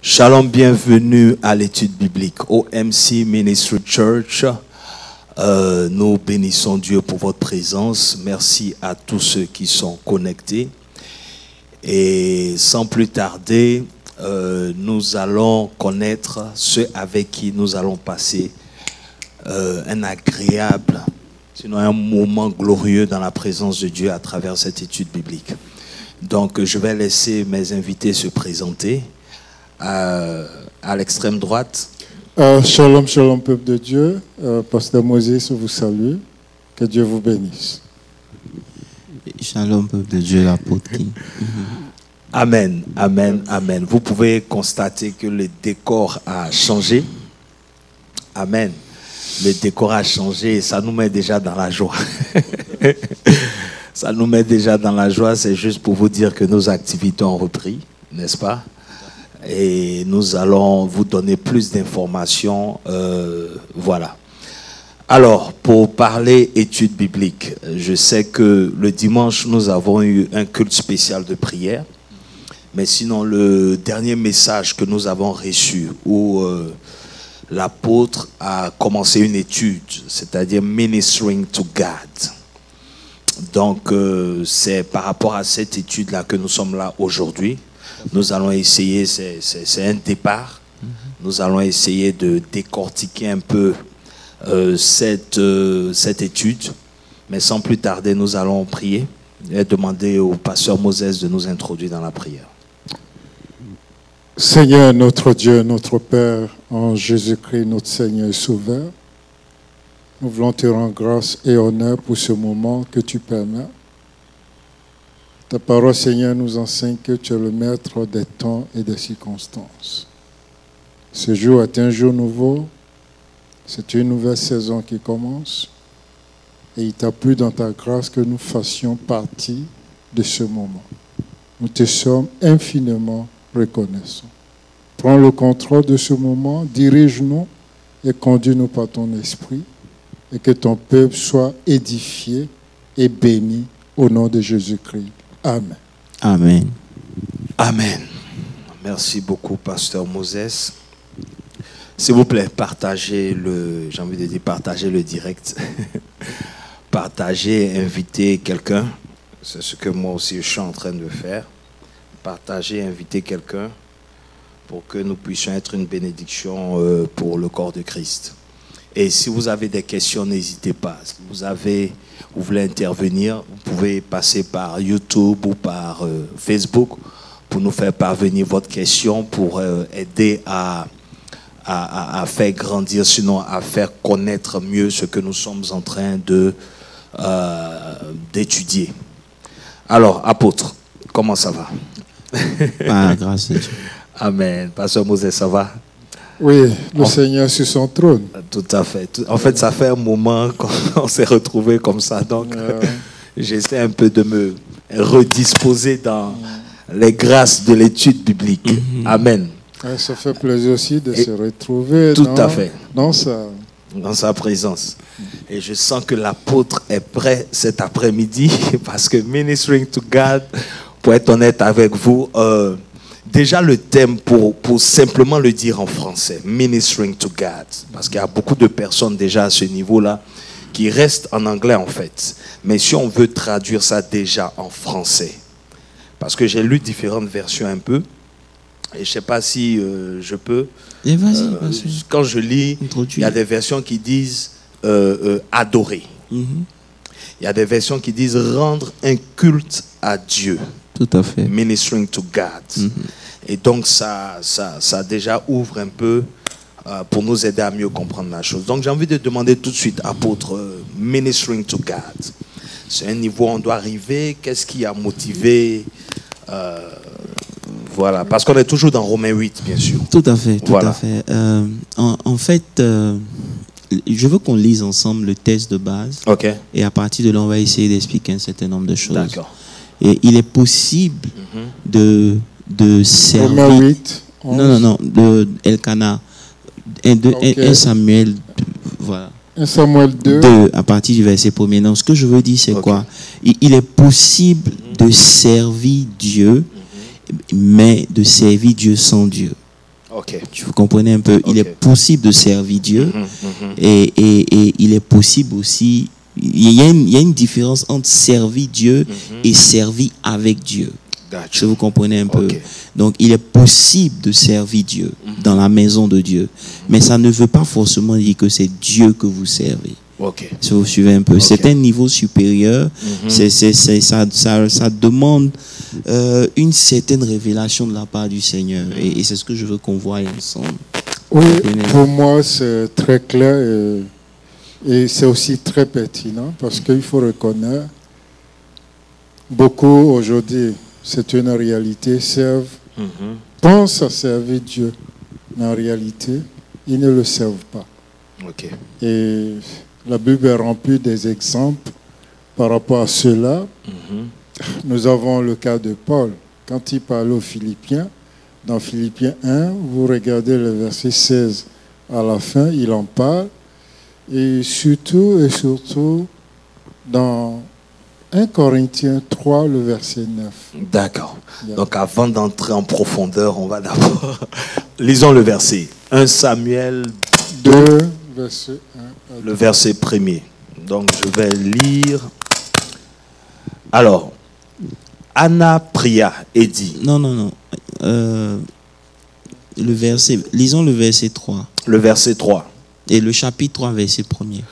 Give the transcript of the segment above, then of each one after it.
Shalom, bienvenue à l'étude biblique OMC Ministry Church. Nous bénissons Dieu pour votre présence. Merci à tous ceux qui sont connectés. Et sans plus tarder, nous allons connaître ceux avec qui nous allons passer un agréable, sinon un moment glorieux dans la présence de Dieu à travers cette étude biblique. Donc, je vais laisser mes invités se présenter. À l'extrême droite. Shalom, shalom, peuple de Dieu. Pasteur Moses vous salue. Que Dieu vous bénisse. Shalom, peuple de Dieu, l'apôtre. Amen, amen, amen. Vous pouvez constater que le décor a changé. Amen. Le décor a changé et ça nous met déjà dans la joie. Ça nous met déjà dans la joie. C'est juste pour vous dire que nos activités ont repris, n'est-ce pas? Et nous allons vous donner plus d'informations. Voilà. Alors, pour parler études bibliques, je sais que le dimanche, nous avons eu un culte spécial de prière. Mais sinon, le dernier message que nous avons reçu, où l'apôtre a commencé une étude, c'est-à-dire Ministering to God. Donc, c'est par rapport à cette étude-là que nous sommes là aujourd'hui. Nous allons essayer, c'est un départ, nous allons essayer de décortiquer un peu cette étude. Mais sans plus tarder, nous allons prier et demander au pasteur Moses de nous introduire dans la prière. Seigneur, notre Dieu, notre Père, en Jésus-Christ, notre Seigneur et Sauveur, nous voulons te rendre grâce et honneur pour ce moment que tu permets. Ta parole, Seigneur, nous enseigne que tu es le maître des temps et des circonstances. Ce jour est un jour nouveau. C'est une nouvelle saison qui commence. Et il t'a plu dans ta grâce que nous fassions partie de ce moment. Nous te sommes infiniment reconnaissants. Prends le contrôle de ce moment, dirige-nous et conduis-nous par ton esprit. Et que ton peuple soit édifié et béni au nom de Jésus-Christ. Amen. Amen. Amen. Merci beaucoup, pasteur Moses. S'il vous plaît, partagez le direct. Partagez, invitez quelqu'un. C'est ce que moi aussi je suis en train de faire. Partagez, invitez quelqu'un pour que nous puissions être une bénédiction pour le corps de Christ. Et si vous avez des questions, n'hésitez pas. Si vous voulez intervenir, vous pouvez passer par YouTube ou par Facebook pour nous faire parvenir votre question, pour aider à faire grandir, sinon à faire connaître mieux ce que nous sommes en train d'étudier. Alors, apôtre, comment ça va? Grâce à Dieu. Amen. Pasteur Moses, ça va? Oui, le Seigneur sur son trône. Tout à fait. En fait, ça fait un moment qu'on s'est retrouvés comme ça. Donc, j'essaie un peu de me redisposer dans les grâces de l'étude biblique. Amen. Ça fait plaisir aussi de se retrouver à fait. dans sa présence. Et je sens que l'apôtre est prêt cet après-midi parce que Ministering to God, pour être honnête avec vous, déjà le thème, pour simplement le dire en français, Ministering to God, parce qu'il y a beaucoup de personnes déjà à ce niveau-là qui restent en anglais en fait. Mais si on veut traduire ça déjà en français, parce que j'ai lu différentes versions un peu, et je ne sais pas si je peux. Et vas-y. Quand je lis, il y a des versions qui disent adorer. Il y a des versions qui disent rendre un culte à Dieu. Tout à fait. Ministering to God. Et donc, ça déjà ouvre un peu pour nous aider à mieux comprendre la chose. Donc, j'ai envie de demander tout de suite, apôtre, Ministering to God. C'est un niveau où on doit arriver. Qu'est-ce qui a motivé voilà. Parce qu'on est toujours dans Romains 8, bien sûr. Tout à fait, tout voilà. à fait. En fait, je veux qu'on lise ensemble le texte de base. OK. Et à partir de là, on va essayer d'expliquer un certain nombre de choses. D'accord. Et il est possible de servir. Romains 8. 11. Non, de Elkanah. 1 Samuel, voilà. 1 Samuel 2. À partir du verset 1er. Donc, ce que je veux dire, c'est quoi? Il est possible de servir Dieu, mais de servir Dieu sans Dieu. Ok. Vous comprenez un peu? Il est possible de servir Dieu et il est possible aussi. Il y a une différence entre servir Dieu et servir avec Dieu. Si vous comprenez un peu. Donc, il est possible de servir Dieu dans la maison de Dieu. Mais ça ne veut pas forcément dire que c'est Dieu que vous servez. Si vous suivez un peu. C'est un niveau supérieur. Ça demande une certaine révélation de la part du Seigneur. Et c'est ce que je veux qu'on voie ensemble. Oui, pour moi, c'est très clair et c'est aussi très pertinent parce qu'il faut reconnaître beaucoup aujourd'hui, c'est une réalité, pensent à servir Dieu, mais en réalité, ils ne le servent pas. Et la Bible est remplie des exemples par rapport à cela. Nous avons le cas de Paul. Quand il parlait aux Philippiens, dans Philippiens 1, vous regardez le verset 16 à la fin, il en parle. Et surtout dans 1 Corinthiens 3, le verset 9. D'accord. Donc avant d'entrer en profondeur, on va d'abord... Lisons le verset. 1 Samuel 2, verset 1 le verset premier. Donc je vais lire. Alors, Anna pria et dit... Non. Lisons le verset 3. Le verset 3. Et le chapitre 3, verset 1er.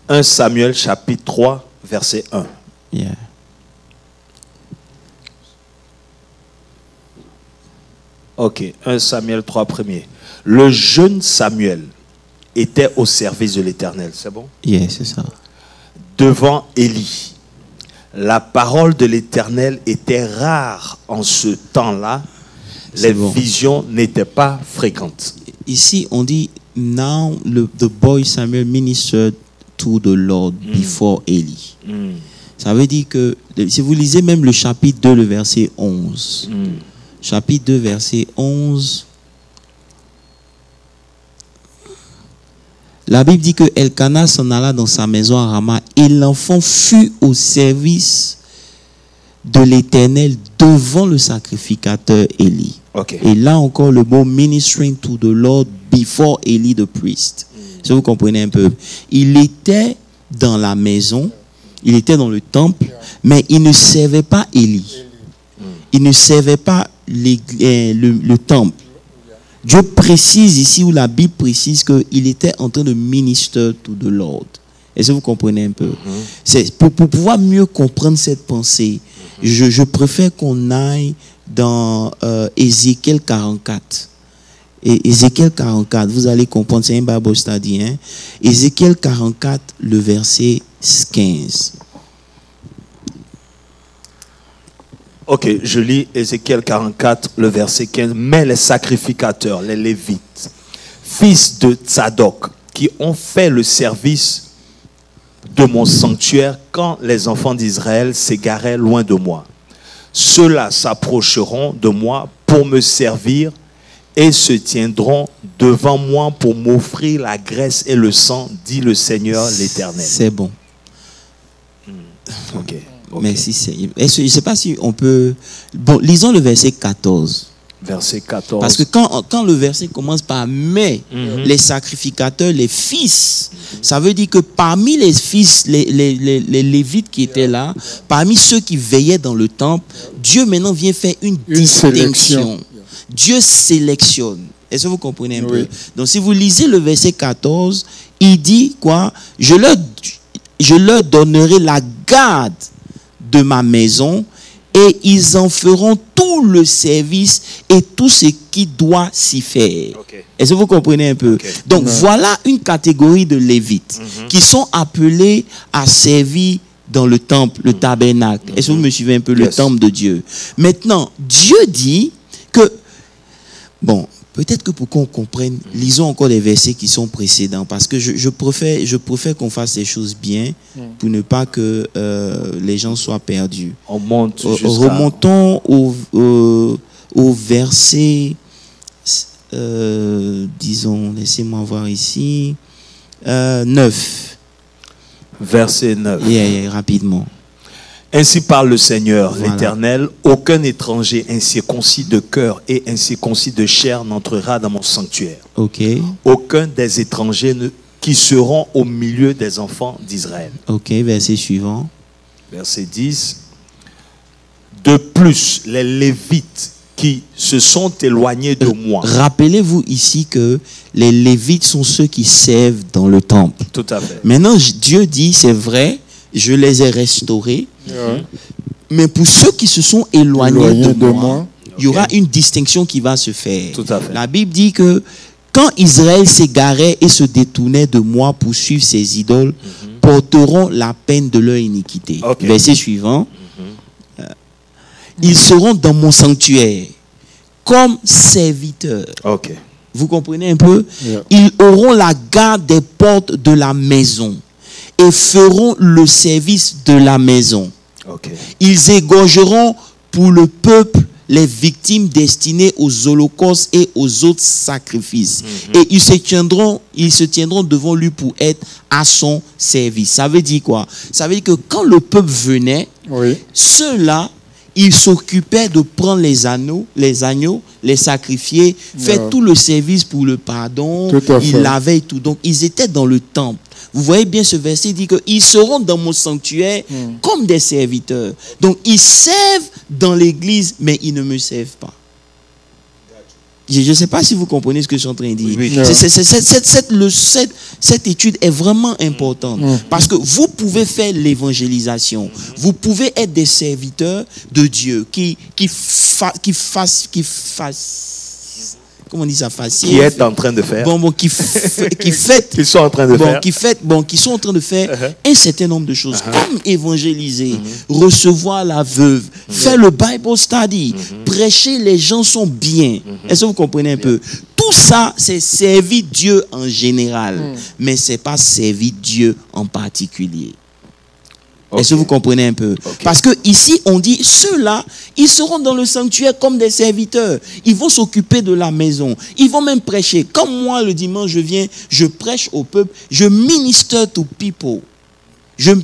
1 Samuel, chapitre 3, verset 1. Yeah. Ok, 1 Samuel 3, 1er. Le jeune Samuel était au service de l'Éternel, c'est bon? Yeah, c'est ça. Devant Élie. La parole de l'Éternel était rare en ce temps-là. Les visions n'étaient pas fréquentes. Ici, on dit, now the boy Samuel ministered to the Lord before Eli. Ça veut dire que, si vous lisez même le chapitre 2, le verset 11. Chapitre 2, verset 11. La Bible dit que Elkanah s'en alla dans sa maison à Rama et l'enfant fut au service de l'Éternel devant le sacrificateur Élie. Et là encore le mot ministering to the Lord before Eli the priest. Si vous comprenez un peu. Il était dans la maison, il était dans le temple, mais il ne servait pas Élie. Il ne servait pas le temple. Dieu précise ici, où la Bible précise qu'il était en train de minister to the Lord. Est-ce que vous comprenez un peu? C'est pour pouvoir mieux comprendre cette pensée, je préfère qu'on aille dans Ézéchiel 44. Et Ézéchiel 44, vous allez comprendre, c'est un Bible study. Ézéchiel 44, le verset 15. Ok, je lis Ézéchiel 44, le verset 15. Mais les sacrificateurs, les Lévites, fils de Tsadok, qui ont fait le service de mon sanctuaire quand les enfants d'Israël s'égaraient loin de moi, ceux-là s'approcheront de moi pour me servir et se tiendront devant moi pour m'offrir la graisse et le sang, dit le Seigneur l'Éternel. C'est bon. Ok. Merci Seigneur. Je ne sais pas si on peut... Bon, lisons le verset 14. Verset 14. Parce que quand le verset commence par « mais les sacrificateurs, les fils », ça veut dire que parmi les fils, les Lévites qui étaient là, parmi ceux qui veillaient dans le temple, Dieu maintenant vient faire une distinction. Dieu sélectionne. Est-ce que vous comprenez un peu? Donc si vous lisez le verset 14, il dit quoi? Je leur donnerai la garde de ma maison et ils en feront tout le service et tout ce qui doit s'y faire. Est-ce que vous comprenez un peu? Donc voilà une catégorie de Lévites qui sont appelés à servir dans le temple, le tabernacle. Est-ce que vous me suivez un peu? Le temple de Dieu. Maintenant, Dieu dit que, bon, peut-être que pour qu'on comprenne, lisons encore les versets qui sont précédents, parce que je préfère qu'on fasse les choses bien pour ne pas que les gens soient perdus. Remontons au verset, disons, laissez-moi voir ici, 9. Verset 9. Rapidement. Ainsi parle le Seigneur, Voilà. l'Éternel. Aucun étranger incirconcis de cœur et incirconcis de chair n'entrera dans mon sanctuaire. Ok. Aucun des étrangers qui seront au milieu des enfants d'Israël. Ok, verset suivant. Verset 10. De plus, les Lévites qui se sont éloignés de moi. Rappelez-vous ici que les Lévites sont ceux qui servent dans le temple. Tout à fait. Maintenant, Dieu dit, c'est vrai, je les ai restaurés, mais pour ceux qui se sont éloignés de moi, il y aura une distinction qui va se faire. Tout à fait. La Bible dit que quand Israël s'égarait et se détournait de moi pour suivre ses idoles, porteront la peine de leur iniquité. Ok. Verset suivant. Ils seront dans mon sanctuaire comme serviteurs. Ok. Vous comprenez un peu? Yeah. Ils auront la garde des portes de la maison et feront le service de la maison. Ok. Ils égorgeront pour le peuple les victimes destinées aux holocaustes et aux autres sacrifices. Et ils se tiendront devant lui pour être à son service. Ça veut dire quoi? Ça veut dire que quand le peuple venait, Oui. ceux-là, ils s'occupaient de prendre les agneaux, les sacrifier, faire tout le service pour le pardon. Tout à fait. Ils lavaient et tout. Donc, ils étaient dans le temple. Vous voyez bien ce verset, il dit qu'ils seront dans mon sanctuaire comme des serviteurs. Donc, ils servent dans l'église, mais ils ne me servent pas. Je ne sais pas si vous comprenez ce que je suis en train de dire. Oui. Cette étude est vraiment importante. Parce que vous pouvez faire l'évangélisation. Vous pouvez être des serviteurs de Dieu qui fassent comment on dit ça, facile. Qui est en train de faire. Qui fait. Qu'ils sont en train de faire. Qui sont en train de faire un certain nombre de choses, comme évangéliser, recevoir la veuve, faire le Bible study, prêcher, les gens sont bien. Est-ce que vous comprenez un peu? Tout ça, c'est servir Dieu en général, mais c'est pas servir Dieu en particulier. Est-ce que vous comprenez un peu? Parce que ici, on dit, ceux-là, ils seront dans le sanctuaire comme des serviteurs. Ils vont s'occuper de la maison. Ils vont même prêcher. Comme moi, le dimanche, je viens, je prêche au peuple. Je minister to people.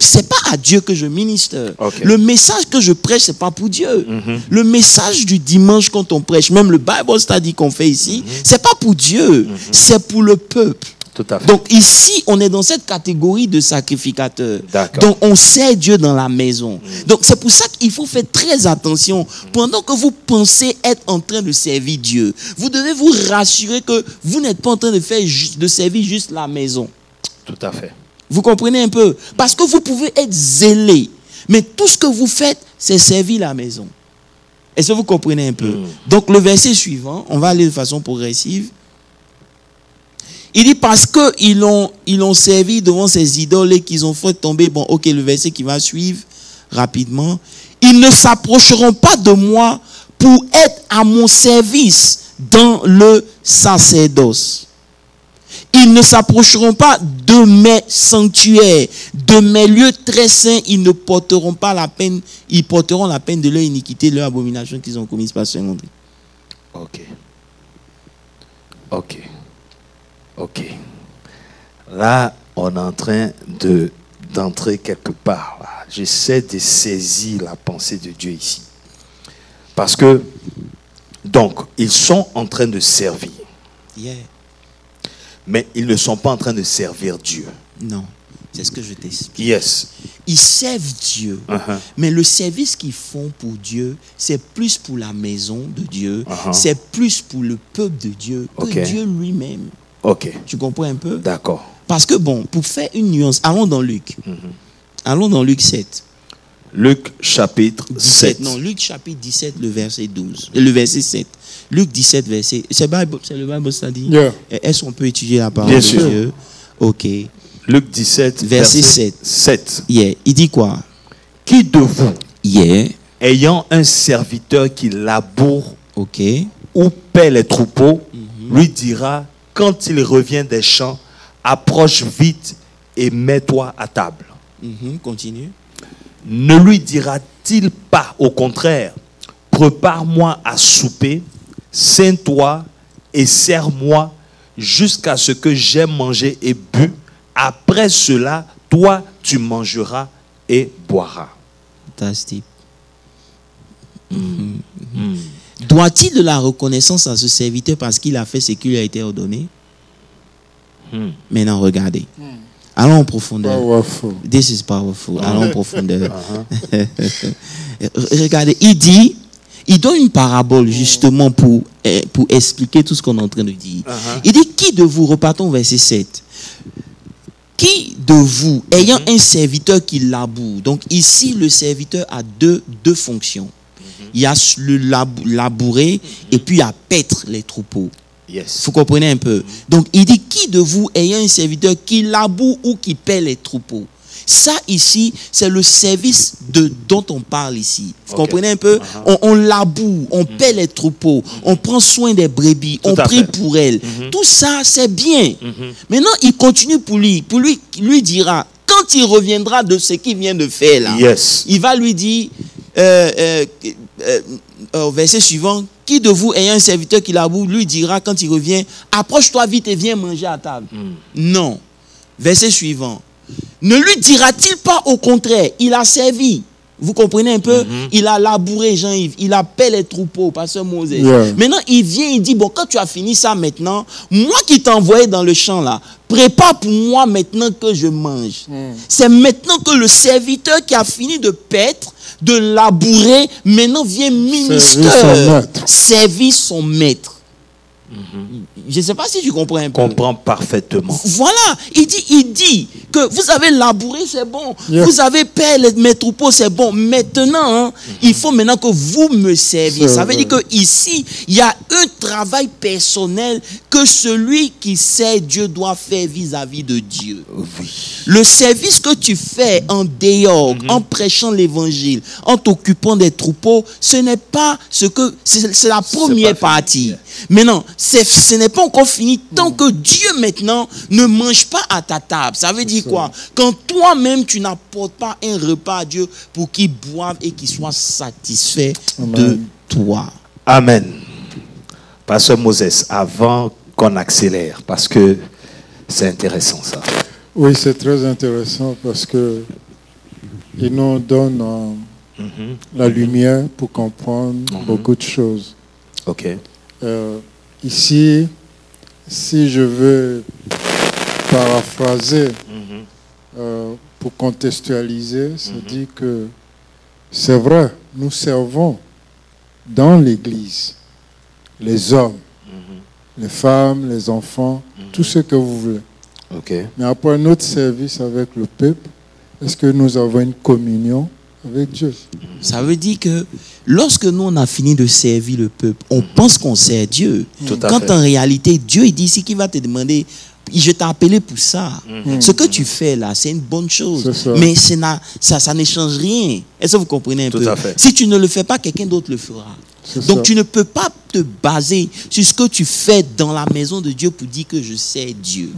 C'est pas à Dieu que je ministre. Le message que je prêche, c'est pas pour Dieu. Le message du dimanche quand on prêche, même le Bible study qu'on fait ici, c'est pas pour Dieu. C'est pour le peuple. Tout à fait. Donc ici, on est dans cette catégorie de sacrificateurs. Donc on sert Dieu dans la maison. Donc c'est pour ça qu'il faut faire très attention. Pendant que vous pensez être en train de servir Dieu, vous devez vous rassurer que vous n'êtes pas en train de servir juste la maison. Tout à fait. Vous comprenez un peu? Parce que vous pouvez être zélé, mais tout ce que vous faites, c'est servir la maison. Est-ce que vous comprenez un peu? Donc le verset suivant, on va aller de façon progressive. Il dit parce qu'ils ont servi devant ces idoles et qu'ils ont fait tomber. Bon, ok, le verset qui va suivre rapidement. Ils ne s'approcheront pas de moi pour être à mon service dans le sacerdoce. Ils ne s'approcheront pas de mes sanctuaires, de mes lieux très saints. Ils ne porteront pas la peine. Ils porteront la peine de leur iniquité, de leur abomination qu'ils ont commise par Saint-André. Ok. Là, on est en train d'entrer quelque part. J'essaie de saisir la pensée de Dieu ici. Parce que, donc, ils sont en train de servir. Mais ils ne sont pas en train de servir Dieu. Non, c'est ce que je t'explique. Yes. Ils servent Dieu, mais le service qu'ils font pour Dieu, c'est plus pour la maison de Dieu, c'est plus pour le peuple de Dieu que Dieu lui-même. Tu comprends un peu? D'accord. Parce que bon, pour faire une nuance, allons dans Luc. Allons dans Luc 7. Luc chapitre 7. Non, Luc chapitre 17, le verset 12. Le verset 7. Luc 17, verset... C'est le Bible study. Est-ce qu'on peut étudier la parole de Dieu? Ok. Luc 17, verset 7. Il dit quoi? Qui de vous, ayant un serviteur qui laboure ou paie les troupeaux, lui dira, quand il revient des champs, approche vite et mets-toi à table. Continue. Ne lui dira-t-il pas au contraire, prépare-moi à souper, ceins-toi et sers-moi jusqu'à ce que j'aie mangé et bu. Après cela, toi, tu mangeras et boiras. Fantastique. Doit-il de la reconnaissance à ce serviteur parce qu'il a fait ce qui lui a été ordonné? Maintenant, regardez. Allons en profondeur. Powerful. This is powerful. Allons en profondeur. Regardez, il donne une parabole justement pour expliquer tout ce qu'on est en train de dire. Il dit, qui de vous, repartons au verset 7, qui de vous, ayant un serviteur qui laboure, donc ici le serviteur a deux fonctions. Il y a le labourer et puis il y a paître les troupeaux. Yes. Vous comprenez un peu? Donc il dit, qui de vous, ayant un serviteur qui laboure ou qui paie les troupeaux? Ça ici, c'est le service dont on parle ici. Vous comprenez un peu? On laboure, on paie les troupeaux, on prend soin des brebis, on prie pour elles. Tout ça, c'est bien. Maintenant, il continue pour lui dira, quand il reviendra de ce qu'il vient de faire là, il va lui dire, au verset suivant, qui de vous ayant un serviteur qui laboure, lui dira quand il revient, approche-toi vite et viens manger à table. Non. Verset suivant. Ne lui dira-t-il pas au contraire, il a servi. Vous comprenez un peu? Il a labouré Jean-Yves, il appelle les troupeaux, pasteur Moses. Maintenant, il vient, il dit, bon, quand tu as fini ça maintenant, moi qui t'ai envoyé dans le champ là, prépare pour moi maintenant que je mange. C'est maintenant que le serviteur qui a fini de paître, de labourer, maintenant vient ministère, servir son maître. Je ne sais pas si tu comprends un peu. Comprends parfaitement. Voilà, il dit que vous avez labouré, c'est bon. Vous avez paix mes troupeaux, c'est bon. Maintenant, il faut maintenant que vous me serviez. Ça veut dire que ici, il y a un travail personnel que celui qui sert Dieu doit faire vis-à-vis de Dieu. Le service que tu fais en dehors, en prêchant l'évangile, en t'occupant des troupeaux, ce n'est pas ce que c'est la première partie. Maintenant, ce n'est pas encore fini tant que Dieu maintenant ne mange pas à ta table. Ça veut dire quoi? Quand toi-même tu n'apportes pas un repas à Dieu pour qu'il boive et qu'il soit satisfait de toi. Amen. Pasteur Moses, avant qu'on accélère, parce que c'est intéressant ça. Oui, c'est très intéressant parce que il nous donne la lumière pour comprendre beaucoup de choses. Ok. Ici, si je veux paraphraser pour contextualiser, c'est-à-dire que c'est vrai, nous servons dans l'Église les hommes, les femmes, les enfants, tout ce que vous voulez. Okay. Mais après notre service avec le peuple, est-ce que nous avons une communion avec Dieu? Ça veut dire que lorsque nous on a fini de servir le peuple, on pense qu'on sert Dieu. Quand en réalité, Dieu il dit ici qu'il va te demander, je t'ai appelé pour ça. Ce que tu fais là, c'est une bonne chose. Mais ça ne change rien. Est-ce que vous comprenez un peu? Si tu ne le fais pas, quelqu'un d'autre le fera. Donc tu ne peux pas te baser sur ce que tu fais dans la maison de Dieu pour dire que je sers Dieu.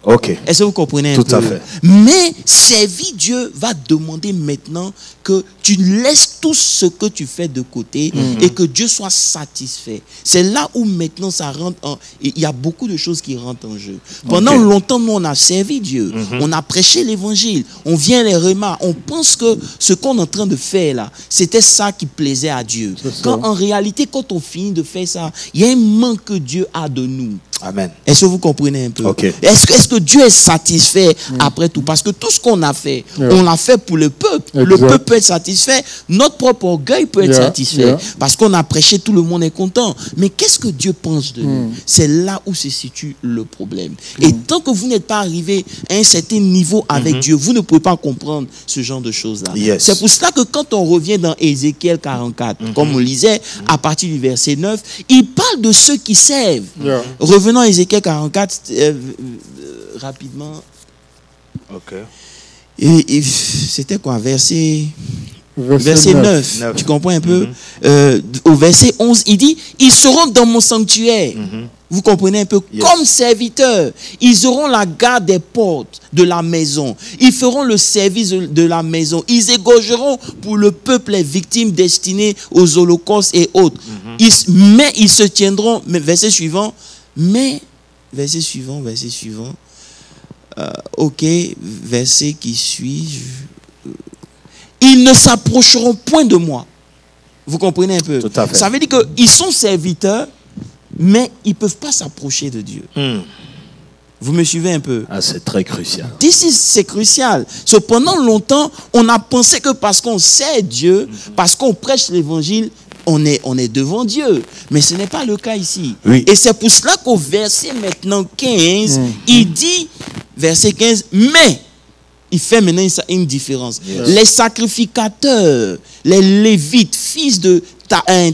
Ok. Est-ce que vous comprenez un peu? Tout à fait. Mais servir Dieu va demander maintenant que tu laisses tout ce que tu fais de côté et que Dieu soit satisfait. C'est là où maintenant ça rentre en... Il y a beaucoup de choses qui rentrent en jeu. Pendant longtemps, nous, on a servi Dieu. On a prêché l'évangile. On vient les remarques. On pense que ce qu'on est en train de faire là, c'était ça qui plaisait à Dieu. Quand en réalité, quand on finit de faire ça, il y a un manque que Dieu a de nous. Amen. Est-ce que vous comprenez un peu? Okay. Est-ce que Dieu est satisfait après tout? Parce que tout ce qu'on a fait, on l'a fait pour le peuple. Le peuple peut être satisfait. Notre propre orgueil peut être satisfait. Parce qu'on a prêché, tout le monde est content. Mais qu'est-ce que Dieu pense de nous? C'est là où se situe le problème. Et tant que vous n'êtes pas arrivé à un certain niveau avec Dieu, vous ne pouvez pas comprendre ce genre de choses-là. C'est pour cela que quand on revient dans Ézéchiel 44, comme on lisait, à partir du verset 9, il parle de ceux qui servent. Revenons à Ézéchiel 44 rapidement. Ok. Et c'était quoi? Verset 9. Tu comprends un peu? Au verset 11, il dit, ils seront dans mon sanctuaire. Vous comprenez un peu? Comme serviteurs. Ils auront la garde des portes de la maison. Ils feront le service de la maison. Ils égorgeront pour le peuple les victimes destinées aux holocaustes et autres. Mais ils se tiendront, verset suivant, verset suivant. Ok, verset qui suit. ils ne s'approcheront point de moi. Vous comprenez un peu? Tout à fait. Ça veut dire qu'ils sont serviteurs, mais ils ne peuvent pas s'approcher de Dieu. Vous me suivez un peu? Ah, c'est très crucial. C'est crucial. Pendant longtemps, on a pensé que parce qu'on sait Dieu, parce qu'on prêche l'évangile, on est devant Dieu. Mais ce n'est pas le cas ici. Oui. Et c'est pour cela qu'au verset maintenant 15, il dit, verset 15, mais il fait maintenant une différence. Yes. Les sacrificateurs, les lévites, fils de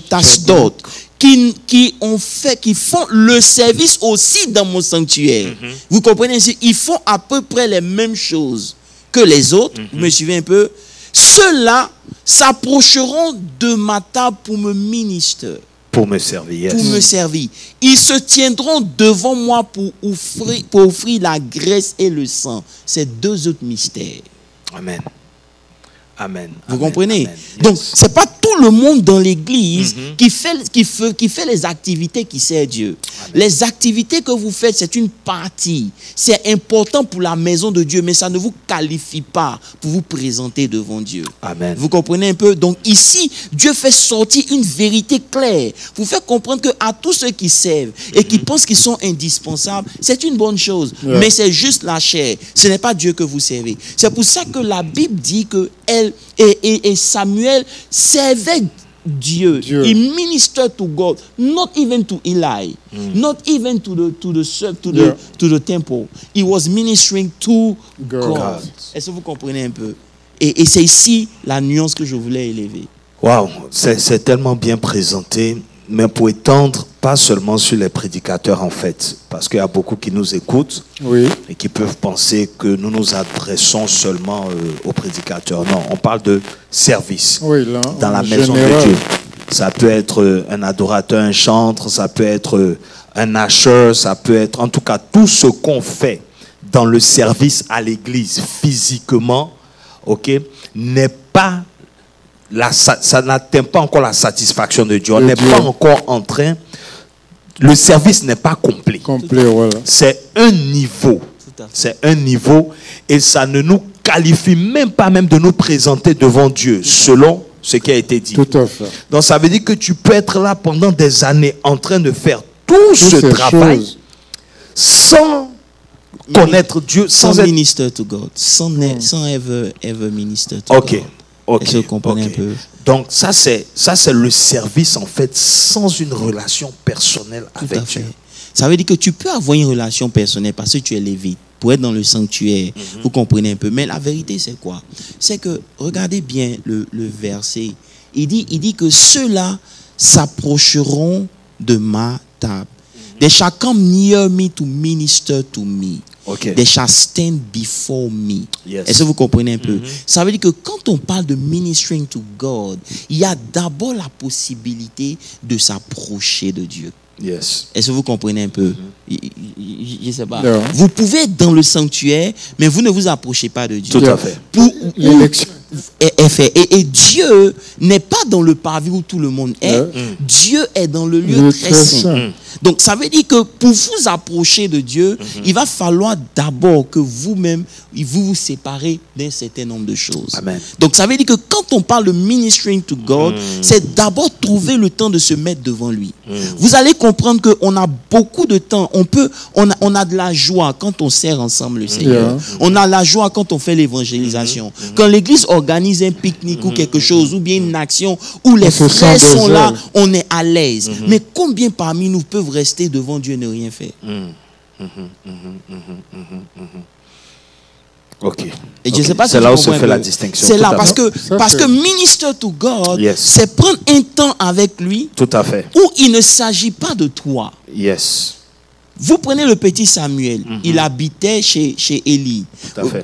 Tasdot, qui font le service aussi dans mon sanctuaire. Vous comprenez ici? Ils font à peu près les mêmes choses que les autres. Vous me suivez un peu? Ceux-là s'approcheront de ma table pour me ministrer. Pour me servir. Yes. Pour me servir. Ils se tiendront devant moi pour offrir la graisse et le sang. C'est deux autres mystères. Amen. Amen. Vous Amen. comprenez? Amen. Yes. Donc, ce n'est pas tout le monde dans l'église qui fait les activités qui servent Dieu. Amen. Les activités que vous faites, c'est une partie. C'est important pour la maison de Dieu, mais ça ne vous qualifie pas pour vous présenter devant Dieu. Amen. Vous comprenez un peu? Donc ici, Dieu fait sortir une vérité claire. Vous fait comprendre qu'à tous ceux qui servent et qui pensent qu'ils sont indispensables, c'est une bonne chose. Yeah. Mais c'est juste la chair. Ce n'est pas Dieu que vous servez. C'est pour ça que la Bible dit que et Samuel servait Dieu. He ministered to God, not even to Eli, not even to the temple. He was ministering to God. Est-ce que vous comprenez un peu? Et c'est ici la nuance que je voulais élever. Waouh, c'est tellement bien présenté, mais pour étendre pas seulement sur les prédicateurs en fait, parce qu'il y a beaucoup qui nous écoutent et qui peuvent penser que nous nous adressons seulement aux prédicateurs. Non, on parle de service dans la maison de Dieu. Ça peut être un adorateur, un chantre, ça peut être un usher, ça peut être en tout cas tout ce qu'on fait dans le service à l'église physiquement, n'est pas ça n'atteint pas encore la satisfaction de Dieu. On n'est pas encore en train. Le service n'est pas complet. Voilà. C'est un niveau. C'est un niveau et ça ne nous qualifie même pas de nous présenter devant Dieu selon ce qui a été dit. Tout à fait. Donc ça veut dire que tu peux être là pendant des années en train de faire tout ce travail sans connaître Dieu, sans minister to God, sans ever minister to God. Ok. Vous comprenez un peu? Donc ça c'est le service en fait sans une relation personnelle avec Dieu. Ça veut dire que tu peux avoir une relation personnelle parce que tu es lévite pour être dans le sanctuaire. Vous comprenez un peu? Mais la vérité c'est quoi? C'est que regardez bien le verset. Il dit que ceux-là s'approcheront de ma table. They shall come near me to minister to me. They shall stand before me. Yes. Est-ce que vous comprenez un peu? Ça veut dire que quand on parle de ministering to God, il y a d'abord la possibilité de s'approcher de Dieu. Yes. Est-ce que vous comprenez un peu? Je ne sais pas. Yeah. Vous pouvez être dans le sanctuaire, mais vous ne vous approchez pas de Dieu. Tout à fait. Et Dieu n'est pas dans le parvis où tout le monde est. Dieu est dans le lieu très saint. Donc ça veut dire que pour vous approcher de Dieu, il va falloir d'abord que vous-même, vous séparez d'un certain nombre de choses. Amen. Donc ça veut dire que quand on parle de ministering to God, c'est d'abord trouver le temps de se mettre devant lui. Vous allez comprendre qu'on a beaucoup de temps. On a de la joie quand on sert ensemble le Seigneur. On a la joie quand on fait l'évangélisation. Quand l'église organise un pique-nique ou quelque chose, ou bien une action où les frères sont là, on est à l'aise. Mais combien parmi nous peuvent rester devant Dieu et ne rien faire? Ok. Et je sais pas si c'est là où se fait la distinction. C'est là parce que minister to God, c'est prendre un temps avec lui. Tout à fait. Où il ne s'agit pas de toi. Yes. Vous prenez le petit Samuel, il habitait chez Élie.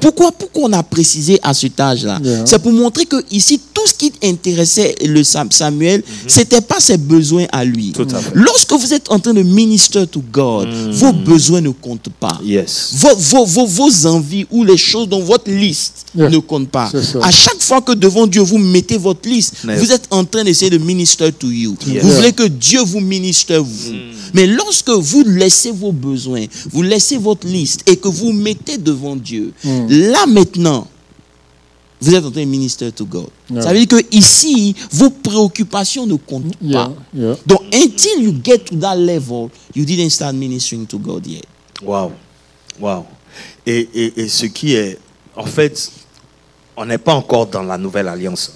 Pourquoi on a précisé à cet âge-là? C'est pour montrer que ici, tout ce qui intéressait le Samuel, c'était pas ses besoins à lui. Tout à fait. Lorsque vous êtes en train de minister to God, vos besoins ne comptent pas. Yes. Vos envies ou les choses dans votre liste ne comptent pas. À chaque fois que devant Dieu, vous mettez votre liste, vous êtes en train d'essayer de minister to you. Vous voulez que Dieu vous ministre vous. Mais lorsque vous laissez vos besoins, vous laissez votre liste et que vous mettez devant Dieu, là maintenant, Vous êtes en train de minister to God. Yeah. Ça veut dire que ici, vos préoccupations ne comptent pas. Yeah. Donc, until you get to that level, you didn't start ministering to God yet. Wow. Wow. Et ce qui est, en fait, on n'est pas encore dans la nouvelle alliance.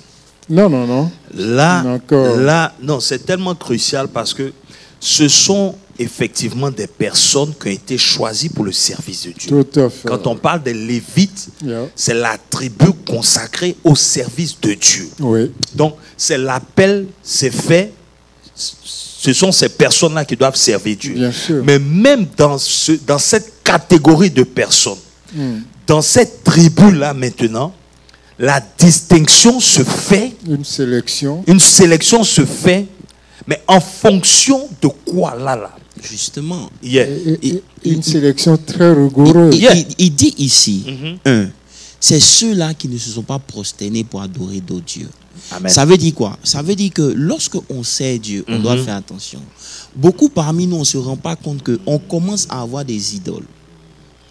Non. Là, non, c'est tellement crucial parce que ce sont effectivement des personnes qui ont été choisies pour le service de Dieu. Tout à fait. Quand on parle des Lévites, Yeah. c'est la tribu consacrée au service de Dieu. Oui. Donc, c'est l'appel, c'est fait. Ce sont ces personnes-là qui doivent servir Dieu. Bien sûr. Mais même dans cette catégorie de personnes, dans cette tribu-là maintenant, la distinction se fait, Une sélection. une sélection se fait, mais en fonction de quoi là? Justement. Yeah. Et une sélection très rigoureuse. Il dit ici, c'est ceux-là qui ne se sont pas prosternés pour adorer d'autres dieux. Amen. Ça veut dire quoi? Ça veut dire que lorsque on sait Dieu, on doit faire attention. Beaucoup parmi nous, on ne se rend pas compte qu'on commence à avoir des idoles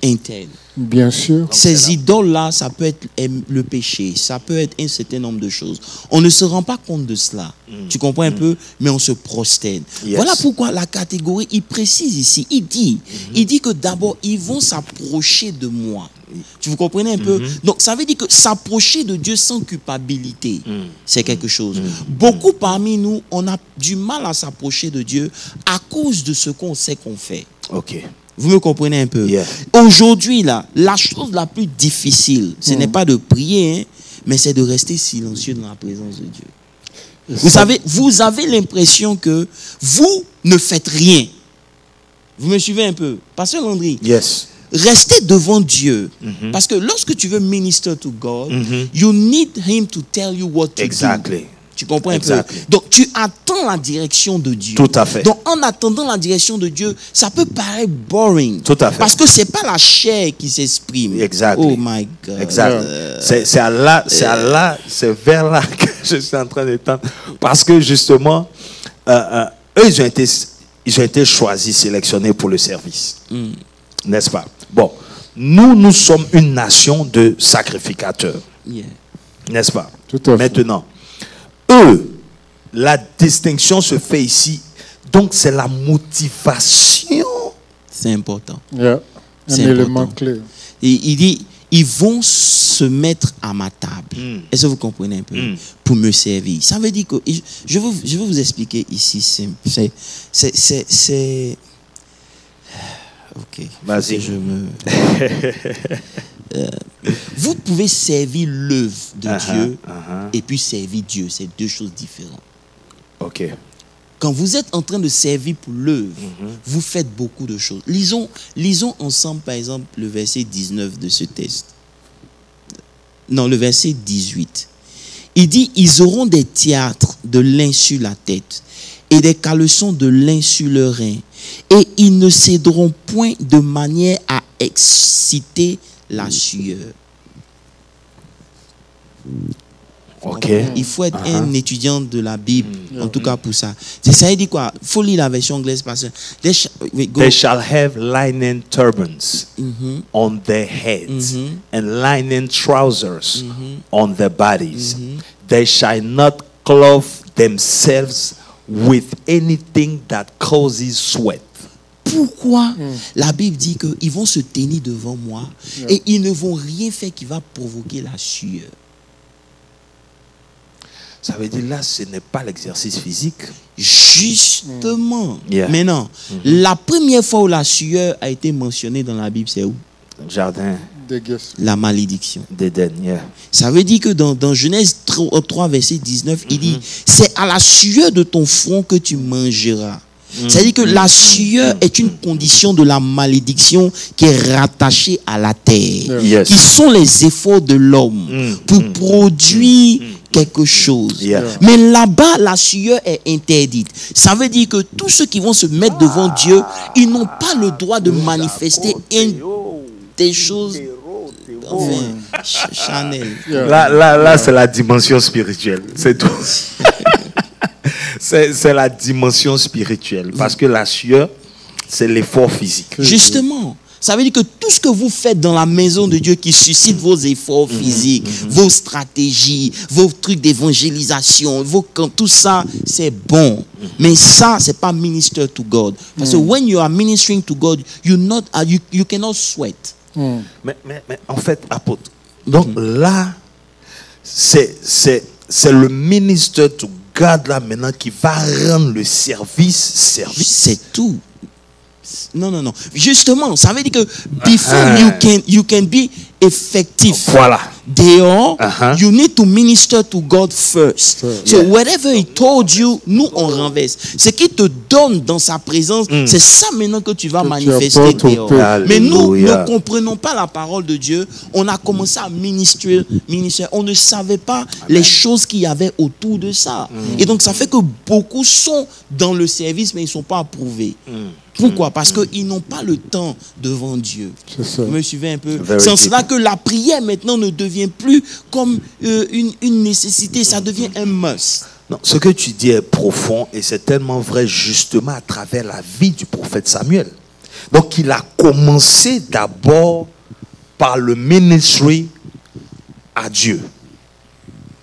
internes. Bien sûr. Ces idoles-là, ça peut être le péché, ça peut être un certain nombre de choses. On ne se rend pas compte de cela. Tu comprends un peu? Mais on se prosterne. Yes. Voilà pourquoi la catégorie, il précise ici, il dit que d'abord, ils vont s'approcher de moi. Tu vous comprenez un peu? Donc, ça veut dire que s'approcher de Dieu sans culpabilité, c'est quelque chose. Beaucoup parmi nous, on a du mal à s'approcher de Dieu à cause de ce qu'on sait qu'on fait. Ok. Vous me comprenez un peu? Yeah. Aujourd'hui, là, la chose la plus difficile, ce n'est pas de prier, mais c'est de rester silencieux dans la présence de Dieu. Vous avez l'impression que vous ne faites rien. Vous me suivez un peu? Pasteur Landry, Yes. restez devant Dieu. Parce que lorsque tu veux minister to God, you need Him to tell you what to Exactly. do. Tu comprends un Exactly. peu? Donc, tu attends la direction de Dieu. Tout à fait. Donc, en attendant la direction de Dieu, ça peut paraître boring. Tout à fait. Parce que ce n'est pas la chair qui s'exprime. Exactly. Oh my God. Exact. C'est vers là que je suis en train d'étendre. Parce que justement, eux, ils ont été choisis, sélectionnés pour le service. N'est-ce pas? Bon, nous sommes une nation de sacrificateurs. Yeah. N'est-ce pas? Tout à fait. Maintenant, eux, la distinction se fait ici. Donc, c'est la motivation. C'est important. Yeah. Un C'est élément important. clé. Et il dit, ils vont se mettre à ma table. Est-ce que vous comprenez un peu? Pour me servir. Ça veut dire que, je veux vous expliquer ici, c'est ok. Vas-y. Vous pouvez servir l'œuvre de Dieu et puis servir Dieu. C'est deux choses différentes. Ok. Quand vous êtes en train de servir pour l'œuvre, vous faites beaucoup de choses. Lisons ensemble, par exemple, le verset 19 de ce texte. Non, le verset 18. Il dit, ils auront des théâtres de lin sur la tête et des caleçons de lin sur le rein. Et ils ne céderont point de manière à exciter la sueur. Ok. Il faut être un étudiant de la Bible, en tout cas pour ça. Ça dit quoi? Il faut lire la version anglaise parce que They shall have linen turbans on their heads and linen trousers on their bodies. They shall not clothe themselves with anything that causes sweat. Pourquoi la Bible dit qu'ils vont se tenir devant moi et ils ne vont rien faire qui va provoquer la sueur? Ça veut dire là, ce n'est pas l'exercice physique. Justement. Yeah. Maintenant, la première fois où la sueur a été mentionnée dans la Bible, c'est où? Jardin La malédiction. d'Éden. Yeah. Ça veut dire que dans Genèse 3, verset 19, il dit, c'est à la sueur de ton front que tu mangeras. C'est-à-dire que la sueur est une condition de la malédiction qui est rattachée à la terre. Yes. Qui sont les efforts de l'homme pour produire quelque chose. Yeah. Mais là-bas, la sueur est interdite. Ça veut dire que tous ceux qui vont se mettre devant Dieu, ils n'ont pas le droit de manifester des choses. Enfin, Chanel. Là, c'est la dimension spirituelle. C'est tout. c'est la dimension spirituelle. Parce que la sueur, c'est l'effort physique. Justement, Ça veut dire que tout ce que vous faites dans la maison de Dieu qui suscite vos efforts physiques, vos stratégies, vos trucs d'évangélisation, tout ça, c'est bon. Mais ça, c'est pas minister to God. Parce que when you are ministering to God, you cannot sweat. Mais en fait, apôtre, donc là, c'est le minister to God là maintenant qui va rendre le service. C'est tout. Non. Justement, ça veut dire que before you can be effective. Voilà. Dehors, you need to minister to God first. So whatever he told you, nous on renverse. Ce qu'il te donne dans sa présence, c'est ça maintenant que tu vas manifester dehors. Mais nous ne comprenons pas la parole de Dieu. On a commencé à ministrer. On ne savait pas les choses qu'il y avait autour de ça. Et donc ça fait que beaucoup sont dans le service, mais ils ne sont pas approuvés. Pourquoi? Parce qu'ils n'ont pas le temps devant Dieu. Vous me suivez un peu? C'est en cela que la prière maintenant ne devient plus comme une nécessité, ça devient un must. Non, ce que tu dis est profond et c'est tellement vrai justement à travers la vie du prophète Samuel. Donc il a commencé d'abord par le ministry à Dieu.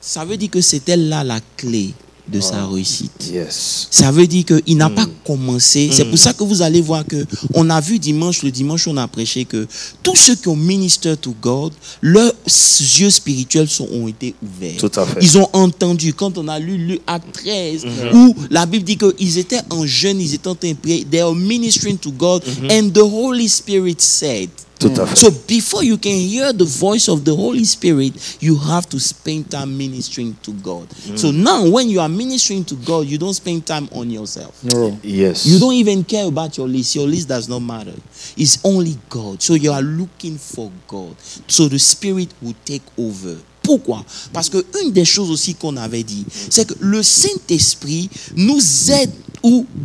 Ça veut dire que c'était là la clé de sa réussite. Yes. Ça veut dire qu'il n'a pas commencé. C'est pour ça que vous allez voir que on a vu le dimanche on a prêché que tous ceux qui ont minister to God, leurs yeux spirituels ont été ouverts. Tout à fait. Ils ont entendu. Quand on a lu Acte 13, où la Bible dit qu'ils étaient en jeûne, ils étaient en train de prier, they are ministering to God, and the Holy Spirit said. Tout à fait. So before you can hear the voice of the Holy Spirit, you have to spend time ministering to God. So now when you are ministering to God, you don't spend time on yourself. No. Yes. You don't even care about your list. Your list does not matter. It's only God. So you are looking for God. So the Spirit will take over. Pourquoi? Parce que une des choses aussi qu'on avait dit, c'est que le Saint-Esprit nous aide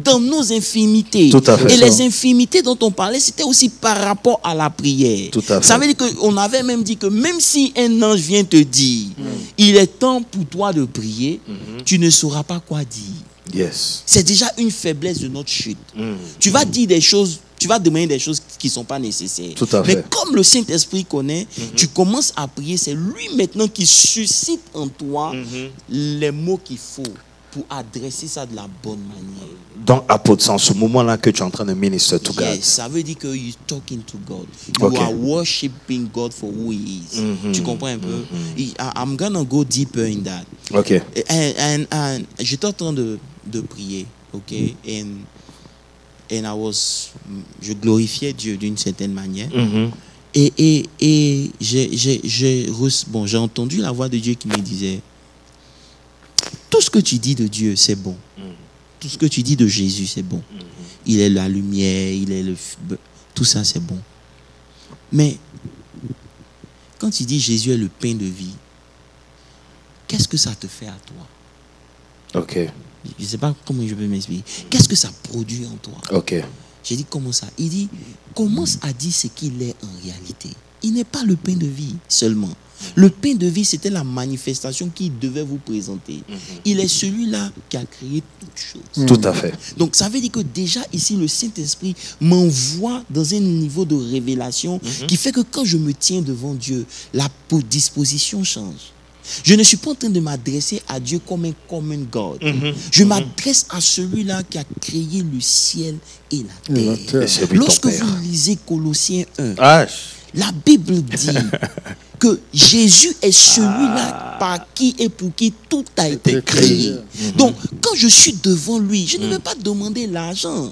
dans nos infimités. Tout à fait. Et les infimités dont on parlait, c'était aussi par rapport à la prière. Tout à fait. Ça veut dire qu'on avait même dit que même si un ange vient te dire, il est temps pour toi de prier, tu ne sauras pas quoi dire. Yes. C'est déjà une faiblesse de notre chute. Tu vas dire des choses, tu vas demander des choses qui ne sont pas nécessaires. Tout à fait. Mais comme le Saint-Esprit connaît, tu commences à prier, c'est lui maintenant qui suscite en toi les mots qu'il faut pour adresser ça de la bonne manière. Donc, apôtre, c'est en ce moment-là que tu es en train de minister to God. Yes, ça veut dire que you're talking to God. You are worshiping God for who He is. Tu comprends un peu? I'm gonna go deeper in that. Ok. And j'étais en train de prier, ok? And je glorifiais Dieu d'une certaine manière. Et j'ai entendu la voix de Dieu qui me disait, tout ce que tu dis de Dieu, c'est bon. Tout ce que tu dis de Jésus, c'est bon. Il est la lumière, il est tout ça, c'est bon. Mais quand tu dis Jésus est le pain de vie, qu'est-ce que ça te fait à toi? Ok. Je ne sais pas comment je peux m'expliquer. Qu'est-ce que ça produit en toi? Ok. J'ai dit comment ça? Il dit, commence à dire ce qu'il est en réalité. Il n'est pas le pain de vie seulement. Le pain de vie, c'était la manifestation qu'il devait vous présenter. Il est celui-là qui a créé toutes choses. Tout à fait. Donc, ça veut dire que déjà, ici, le Saint-Esprit m'envoie dans un niveau de révélation qui fait que quand je me tiens devant Dieu, la disposition change. Je ne suis pas en train de m'adresser à Dieu comme un common God. Je m'adresse à celui-là qui a créé le ciel et la terre. Lorsque vous lisez Colossiens 1, la Bible dit que Jésus est celui-là par qui et pour qui tout a été créé. Donc, quand je suis devant lui, je ne vais pas demander l'argent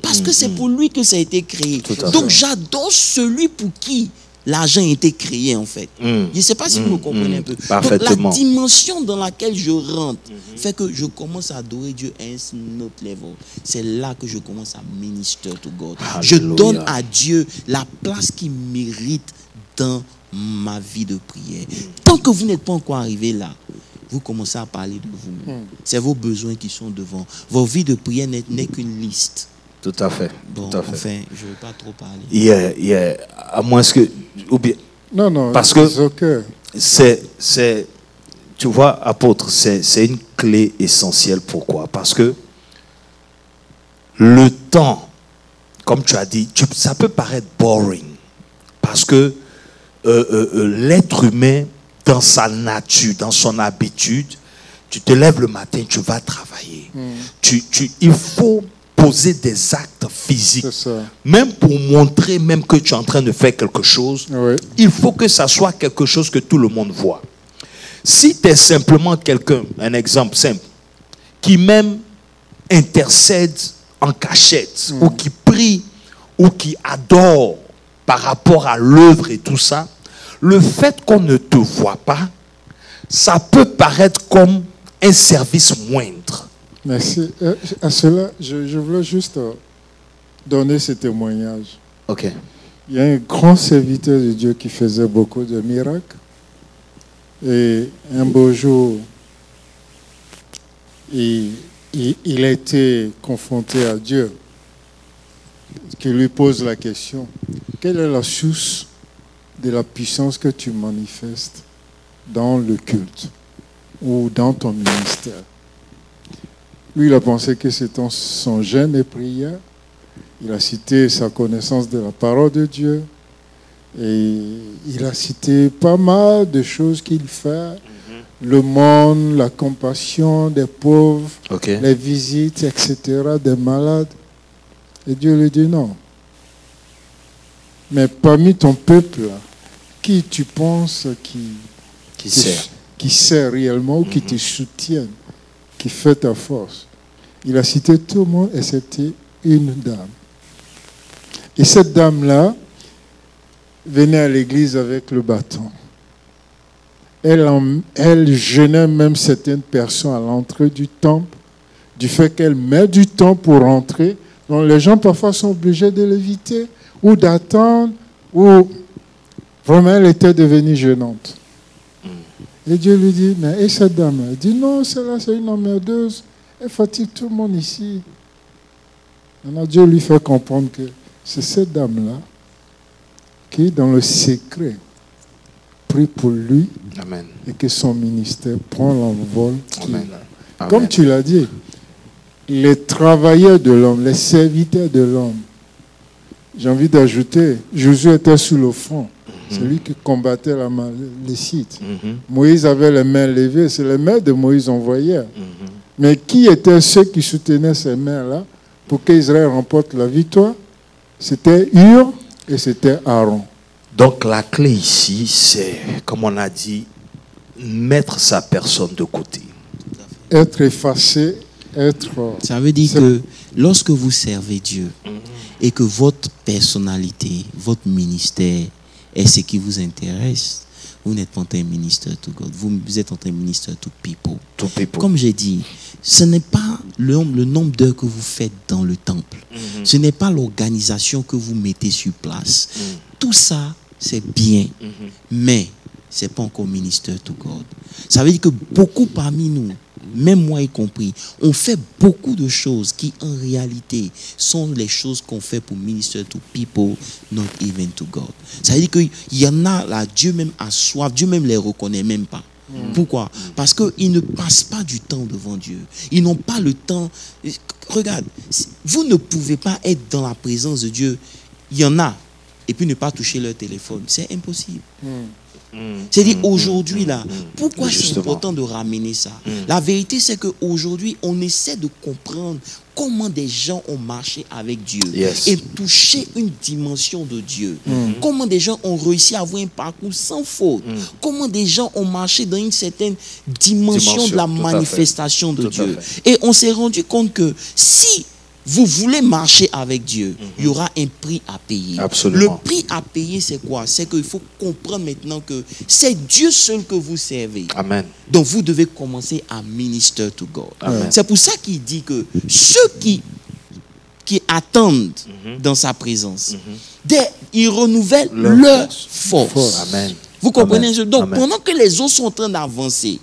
parce que c'est pour lui que ça a été créé. Donc, j'adore celui pour qui l'argent a été créé en fait. Je ne sais pas si vous me comprenez un peu. Donc, la dimension dans laquelle je rentre fait que je commence à adorer Dieu à un autre level. C'est là que je commence à minister to God. Hallelujah. Je donne à Dieu la place qu'il mérite dans ma vie de prière. Tant que vous n'êtes pas encore arrivé là, vous commencez à parler de vous. C'est vos besoins qui sont devant. Vos vies de prière n'est qu'une liste. Tout à fait. Bon, tout à fait. Enfin, je ne veux pas trop parler. Yeah. À moins que... Ou bien, non, parce que c'est, tu vois, apôtre, c'est une clé essentielle. Pourquoi? Parce que le temps, comme tu as dit, ça peut paraître boring. Parce que l'être humain, dans sa nature, dans son habitude, tu te lèves le matin, tu vas travailler. Il faut poser des actes physiques. Même pour montrer même que tu es en train de faire quelque chose, il faut que ça soit quelque chose que tout le monde voit. Si tu es simplement quelqu'un, un exemple simple, qui même intercède en cachette, ou qui prie, ou qui adore par rapport à l'œuvre et tout ça, le fait qu'on ne te voit pas, ça peut paraître comme un service moindre. Merci. À cela, je voulais juste donner ce témoignage. Ok. Il y a un grand serviteur de Dieu qui faisait beaucoup de miracles. Et un beau jour, il a été confronté à Dieu, qui lui pose la question: quelle est la source de la puissance que tu manifestes dans le culte ou dans ton ministère? Lui, il a pensé que c'était son jeûne et prière. Il a cité sa connaissance de la parole de Dieu. Et il a cité pas mal de choses qu'il fait. Le monde, la compassion des pauvres, les visites, etc., des malades. Et Dieu lui dit non. Mais parmi ton peuple, qui tu penses qui sert réellement ou qui te soutient, qui fait ta force? Il a cité tout le monde excepté une dame. Et cette dame-là venait à l'église avec le bâton. Elle gênait même certaines personnes à l'entrée du temple, du fait qu'elle met du temps pour rentrer. Donc les gens parfois sont obligés de l'éviter ou d'attendre, ou vraiment elle était devenue gênante. Et Dieu lui dit: mais et cette dame-là? Elle dit: non, celle-là c'est une emmerdeuse, elle fatigue tout le monde ici. Maintenant Dieu lui fait comprendre que c'est cette dame-là qui, dans le secret, prie pour lui. Amen. Et que son ministère prend l'envol. Amen. Comme tu l'as dit, les travailleurs de l'homme, les serviteurs de l'homme, j'ai envie d'ajouter, Josué était sous le front. C'est lui qui combattait les Scythes. Moïse avait les mains levées, c'est les mains de Moïse envoyées. Mais qui étaient ceux qui soutenaient ces mains-là pour qu'Israël remporte la victoire? C'était Hur et c'était Aaron. Donc la clé ici, c'est, comme on a dit, mettre sa personne de côté. Être effacé, Ça veut dire que lorsque vous servez Dieu et que votre personnalité, votre ministère est ce qui vous intéresse, vous n'êtes pas un ministère to God, vous êtes un ministère to people. Comme j'ai dit, ce n'est pas le nombre d'heures que vous faites dans le temple. Ce n'est pas l'organisation que vous mettez sur place. Tout ça, c'est bien, mais ce n'est pas encore ministère to God. Ça veut dire que beaucoup parmi nous, même moi y compris, on fait beaucoup de choses qui en réalité sont les choses qu'on fait pour minister to people, not even to God. Ça veut dire qu'il y en a là, Dieu même a soif, Dieu même les reconnaît même pas. Pourquoi? Parce qu'ils ne passent pas du temps devant Dieu. Ils n'ont pas le temps. Regarde, vous ne pouvez pas être dans la présence de Dieu. Il y en a, et puis ne pas toucher leur téléphone. C'est impossible. C'est-à-dire aujourd'hui là, pourquoi c'est important de ramener ça? La vérité c'est qu'aujourd'hui on essaie de comprendre comment des gens ont marché avec Dieu et touché une dimension de Dieu. Comment des gens ont réussi à avoir un parcours sans faute. Comment des gens ont marché dans une certaine dimension de la manifestation de Dieu. Et on s'est rendu compte que si vous voulez marcher avec Dieu, il y aura un prix à payer. Absolument. Le prix à payer, c'est quoi? C'est qu'il faut comprendre maintenant que c'est Dieu seul que vous servez. Amen. Donc vous devez commencer à minister to God. C'est pour ça qu'il dit que ceux qui attendent dans sa présence, ils renouvellent leur force. Amen. Vous comprenez? Amen. Donc, Amen. pendant que les autres sont en train d'avancer,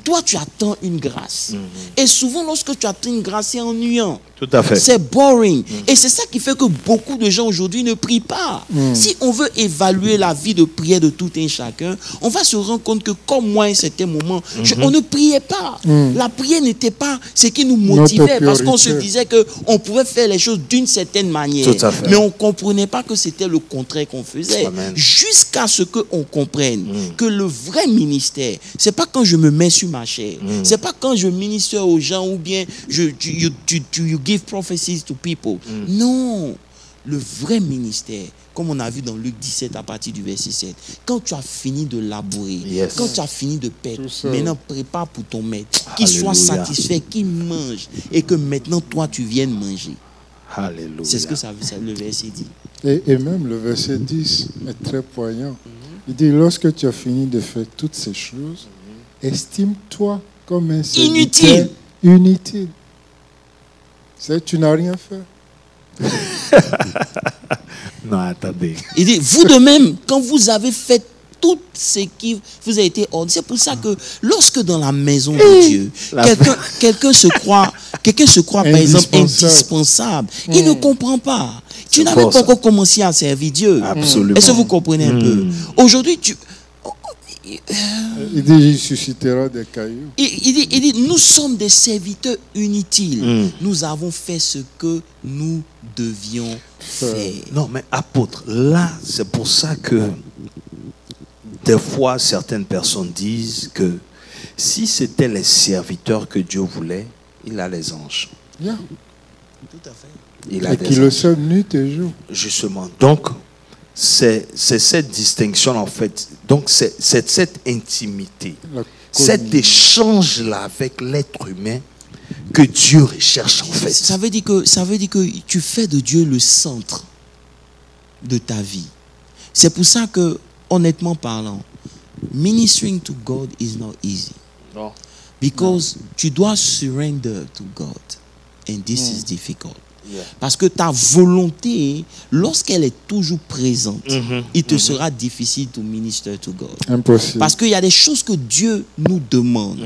toi, tu attends une grâce. Et souvent, lorsque tu attends une grâce, c'est ennuyant. Tout à fait. C'est boring. Et c'est ça qui fait que beaucoup de gens aujourd'hui ne prient pas. Si on veut évaluer la vie de prière de tout un chacun, on va se rendre compte que comme moi, à un certain moment, on ne priait pas. La prière n'était pas ce qui nous motivait parce qu'on se disait qu'on pouvait faire les choses d'une certaine manière. Tout à fait. Mais on ne comprenait pas que c'était le contraire qu'on faisait. Amen. Jusqu'à ce qu'on comprenne que le vrai ministère, c'est pas quand je me mets sur ma chair. C'est pas quand je ministre aux gens ou bien you give prophecies to people. Non. Le vrai ministère, comme on a vu dans Luc 17 à partir du verset 7, quand tu as fini de labourer, Yes. quand tu as fini de paître, Tout ça. maintenant prépare pour ton maître, qu'il soit Alléluia. satisfait, qu'il mange et que maintenant toi tu viennes manger. Alléluia. C'est ce que le verset dit. Et même le verset 10 est très poignant. Il dit, lorsque tu as fini de faire toutes ces choses, estime-toi comme un serviteur inutile. C'est tu n'as rien fait. Non, attendez. Il dit, vous de même, quand vous avez fait tout ce qui vous a été ordonné, c'est pour ça que lorsque dans la maison de Dieu, quelqu'un se croit par exemple indispensable, il ne comprend pas. Tu n'avais pas encore commencé à servir Dieu. Absolument. Est-ce que vous comprenez un peu? Aujourd'hui, Il dit, il suscitera des cailloux. il dit, nous sommes des serviteurs inutiles. Nous avons fait ce que nous devions faire. Non, mais apôtre, là, c'est pour ça que des fois, certaines personnes disent que si c'était les serviteurs que Dieu voulait, il a les anges. Yeah. Tout à fait. Il a Et des qui le anges. sommes nuit et jour. Justement. Donc, c'est cette distinction, en fait. Donc, c'est cette intimité, La cet communion. échange-là avec l'être humain que Dieu recherche, en fait. Ça veut dire que tu fais de Dieu le centre de ta vie. C'est pour ça que, honnêtement parlant, ministering to God is not easy. Non. Because tu dois surrender to God. And this is difficult. Parce que ta volonté, lorsqu'elle est toujours présente, il te sera difficile de minister to God. Impossible. Parce qu'il y a des choses que Dieu nous demande,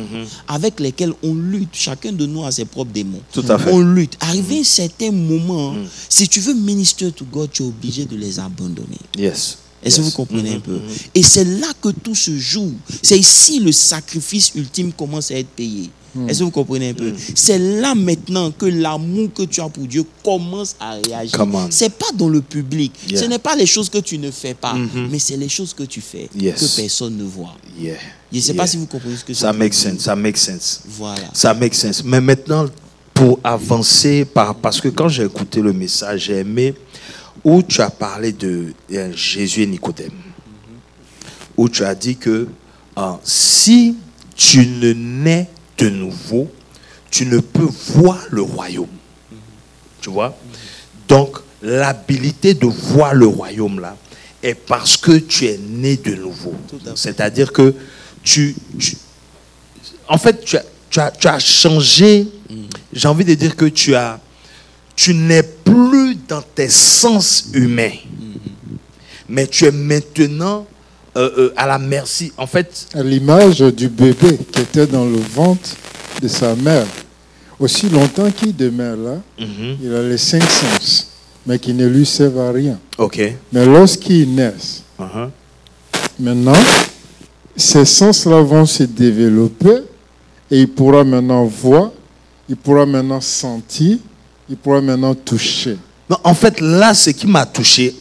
avec lesquelles on lutte. Chacun de nous a ses propres démons. Tout à fait. On lutte. Arrivé à un certain moment, si tu veux minister to God, tu es obligé de les abandonner. Yes. Est-ce que vous comprenez un peu? Et c'est là que tout se joue. C'est ici le sacrifice ultime commence à être payé. Est-ce que vous comprenez un peu? C'est là maintenant que l'amour que tu as pour Dieu commence à réagir. C'est pas dans le public. Yeah. Ce n'est pas les choses que tu ne fais pas, mais c'est les choses que tu fais que personne ne voit. Yeah. Je ne sais pas si vous comprenez ce que ça make sense. Ça make sense. Voilà. Ça make sense. Mais maintenant, pour avancer, parce que quand j'ai écouté le message, j'ai aimé où tu as parlé de Jésus et Nicodème. Où tu as dit que si tu ne nais de nouveau, tu ne peux voir le royaume. Tu vois? Donc, l'habilité de voir le royaume là est parce que tu es né de nouveau. C'est-à-dire que en fait, tu as changé. J'ai envie de dire que tu n'es plus dans tes sens humains, mais tu es maintenant à la merci. En fait, À l'image du bébé qui était dans le ventre de sa mère. Aussi longtemps qu'il demeure là, il a les 5 sens, mais qui ne lui servent à rien. ok. Mais lorsqu'il naît, maintenant, ces sens-là vont se développer et il pourra maintenant voir, il pourra maintenant sentir, il pourra maintenant toucher. Non, en fait, là, ce qui m'a touché,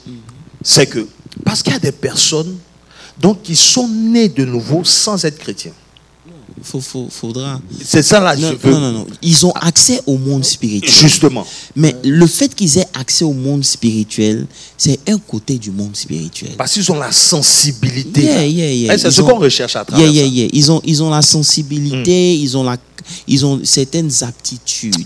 c'est que, parce qu'il y a des personnes donc, qui sont nées de nouveau sans être chrétiens. Faudra. C'est ça là, je veux. Non. Ils ont accès au monde spirituel. Justement. Mais le fait qu'ils aient accès au monde spirituel, c'est un côté du monde spirituel. Parce qu'ils ont la sensibilité. Yeah. C'est ce qu'on recherche à travers ça. Ils ont la sensibilité, ils ont certaines aptitudes.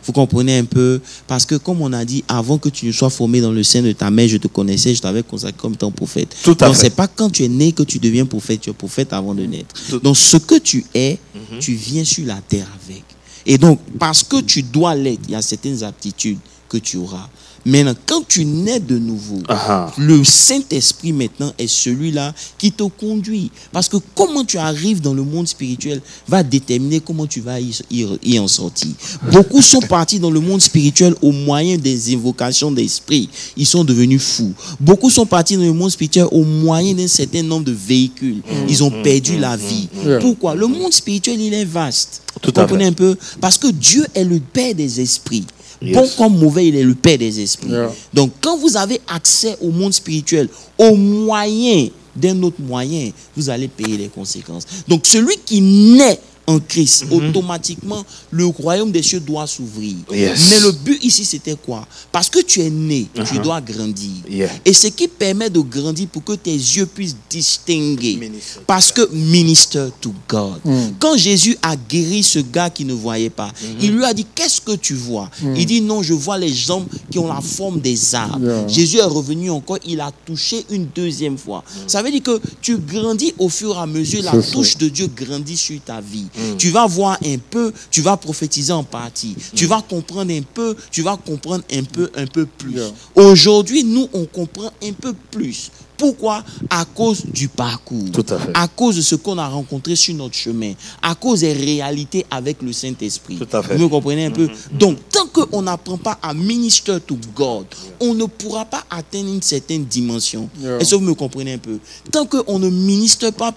Vous comprenez un peu? Parce que comme on a dit, avant que tu ne sois formé dans le sein de ta mère, je te connaissais, je t'avais consacré comme ton prophète. Tout à Donc fait. c'est pas quand tu es né que tu deviens prophète, tu es prophète avant de naître. Donc ce que tu es, tu viens sur la terre avec. Et donc, parce que tu dois l'être, il y a certaines aptitudes que tu auras. Maintenant, quand tu nais de nouveau, Ah. le Saint-Esprit maintenant est celui-là qui te conduit. Parce que comment tu arrives dans le monde spirituel va déterminer comment tu vas y en sortir. Beaucoup sont partis dans le monde spirituel au moyen des invocations d'esprit. Ils sont devenus fous. Beaucoup sont partis dans le monde spirituel au moyen d'un certain nombre de véhicules. Ils ont perdu la vie. Pourquoi? Le monde spirituel, il est vaste. Tout Vous à comprenez fait. un peu? Parce que Dieu est le Père des esprits. Yes. Bon comme mauvais, il est le Père des esprits. Yeah. Donc, quand vous avez accès au monde spirituel, au moyen d'un autre moyen, vous allez payer les conséquences. Donc, celui qui naît en Christ, automatiquement, le royaume des cieux doit s'ouvrir. Yes. Mais le but ici, c'était quoi? Parce que tu es né, tu dois grandir. Yeah. Et ce qui permet de grandir pour que tes yeux puissent distinguer. Minister to Parce que minister to God. Quand Jésus a guéri ce gars qui ne voyait pas, il lui a dit, qu'est-ce que tu vois? Il dit, non, je vois les hommes qui ont la forme des arbres. Yeah. Jésus est revenu encore, il a touché une deuxième fois. Ça veut dire que tu grandis au fur et à mesure, la C'est ça. touche de Dieu grandit sur ta vie. Tu vas voir un peu, tu vas prophétiser en partie. Tu vas comprendre un peu, tu vas comprendre un peu plus. Yeah. Aujourd'hui, nous, on comprend un peu plus. Pourquoi? À cause du parcours. Tout à fait. À cause de ce qu'on a rencontré sur notre chemin. À cause des réalités avec le Saint-Esprit. Tout à fait. Vous me comprenez un peu? Donc, tant qu'on n'apprend pas à minister to God, on ne pourra pas atteindre une certaine dimension. Yeah. Est-ce que vous me comprenez un peu? Tant qu'on ne ministre pas